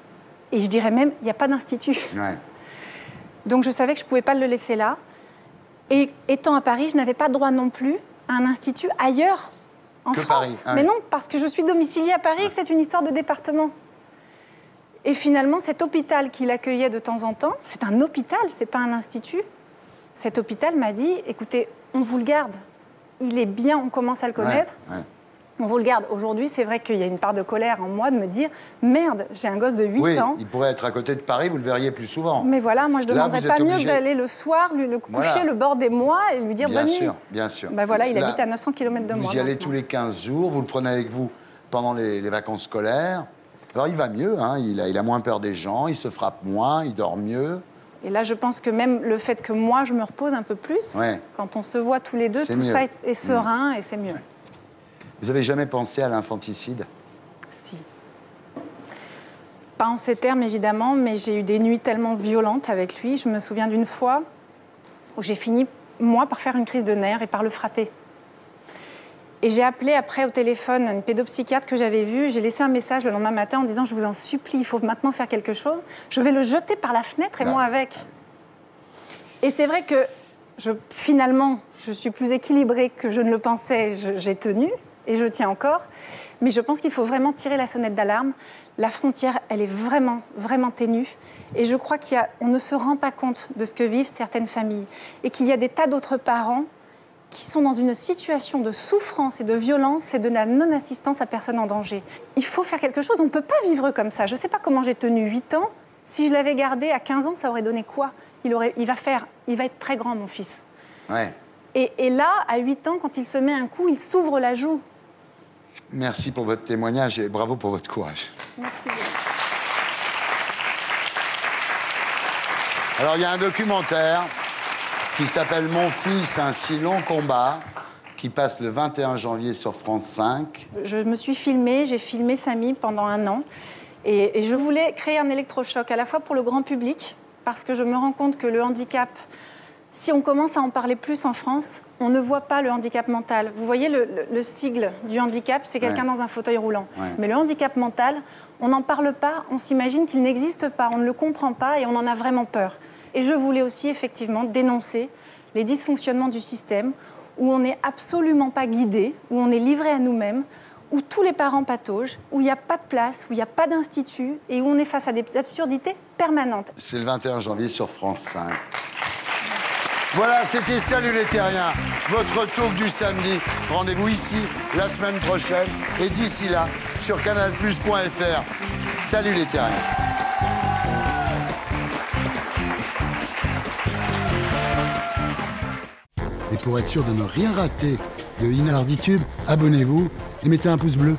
Et je dirais même, il n'y a pas d'institut. Donc je savais que je ne pouvais pas le laisser là. Et étant à Paris, je n'avais pas droit non plus à un institut ailleurs, en France. Mais non, parce que je suis domiciliée à Paris et que c'est une histoire de département. Et finalement, cet hôpital qui l'accueillait de temps en temps, c'est un hôpital, ce n'est pas un institut. Cet hôpital m'a dit, écoutez, on vous le garde. Il est bien, on commence à le connaître. On vous le garde. Aujourd'hui, c'est vrai qu'il y a une part de colère en moi de me dire « Merde, j'ai un gosse de 8 ans. » Il pourrait être à côté de Paris, vous le verriez plus souvent. Mais voilà, moi je ne demanderais pas mieux d'aller le soir, lui le coucher le bord des mois et lui dire bonne nuit. Bien sûr. Ben voilà, il habite à 900 km de moi. Vous y allez tous les 15 jours, vous le prenez avec vous pendant les vacances scolaires. Alors il va mieux, hein, il a moins peur des gens, il se frappe moins, il dort mieux. Et là, je pense que même le fait que moi, je me repose un peu plus, quand on se voit tous les deux, tout ça est serein et c'est mieux. Vous avez jamais pensé à l'infanticide? Si. Pas en ces termes, évidemment, mais j'ai eu des nuits tellement violentes avec lui. Je me souviens d'une fois où j'ai fini, moi, par faire une crise de nerfs et par le frapper. Et j'ai appelé après au téléphone une pédopsychiatre que j'avais vue. J'ai laissé un message le lendemain matin en disant « Je vous en supplie, il faut maintenant faire quelque chose. Je vais le jeter par la fenêtre et moi avec. » Et c'est vrai que finalement, je suis plus équilibrée que je ne le pensais. J'ai tenu. Et je tiens encore, mais je pense qu'il faut vraiment tirer la sonnette d'alarme. La frontière, elle est vraiment, vraiment ténue. Et je crois qu'on ne se rend pas compte de ce que vivent certaines familles. Et qu'il y a des tas d'autres parents qui sont dans une situation de souffrance et de violence et de la non-assistance à personne en danger. Il faut faire quelque chose, on ne peut pas vivre comme ça. Je ne sais pas comment j'ai tenu 8 ans. Si je l'avais gardé à 15 ans, ça aurait donné quoi? Il va être très grand, mon fils. Ouais. Et là, à 8 ans, quand il se met un coup, il s'ouvre la joue. Merci pour votre témoignage et bravo pour votre courage. Merci. Alors, il y a un documentaire qui s'appelle « Mon fils, un si long combat » qui passe le 21 janvier sur France 5. Je me suis filmée, j'ai filmé Samy pendant 1 an. Et je voulais créer un électrochoc à la fois pour le grand public, parce que je me rends compte que le handicap, si on commence à en parler plus en France, on ne voit pas le handicap mental. Vous voyez, le sigle du handicap, c'est quelqu'un dans un fauteuil roulant. Mais le handicap mental, on n'en parle pas, on s'imagine qu'il n'existe pas, on ne le comprend pas et on en a vraiment peur. Et je voulais aussi effectivement dénoncer les dysfonctionnements du système, où on n'est absolument pas guidé, où on est livré à nous-mêmes, où tous les parents pataugent, où il n'y a pas de place, où il n'y a pas d'institut et où on est face à des absurdités permanentes. C'est le 21 janvier sur France 5. Voilà, c'était Salut les Terriens, votre talk du samedi. Rendez-vous ici la semaine prochaine et d'ici là, sur canalplus.fr. Salut les Terriens. Et pour être sûr de ne rien rater de Inarditube, abonnez-vous et mettez un pouce bleu.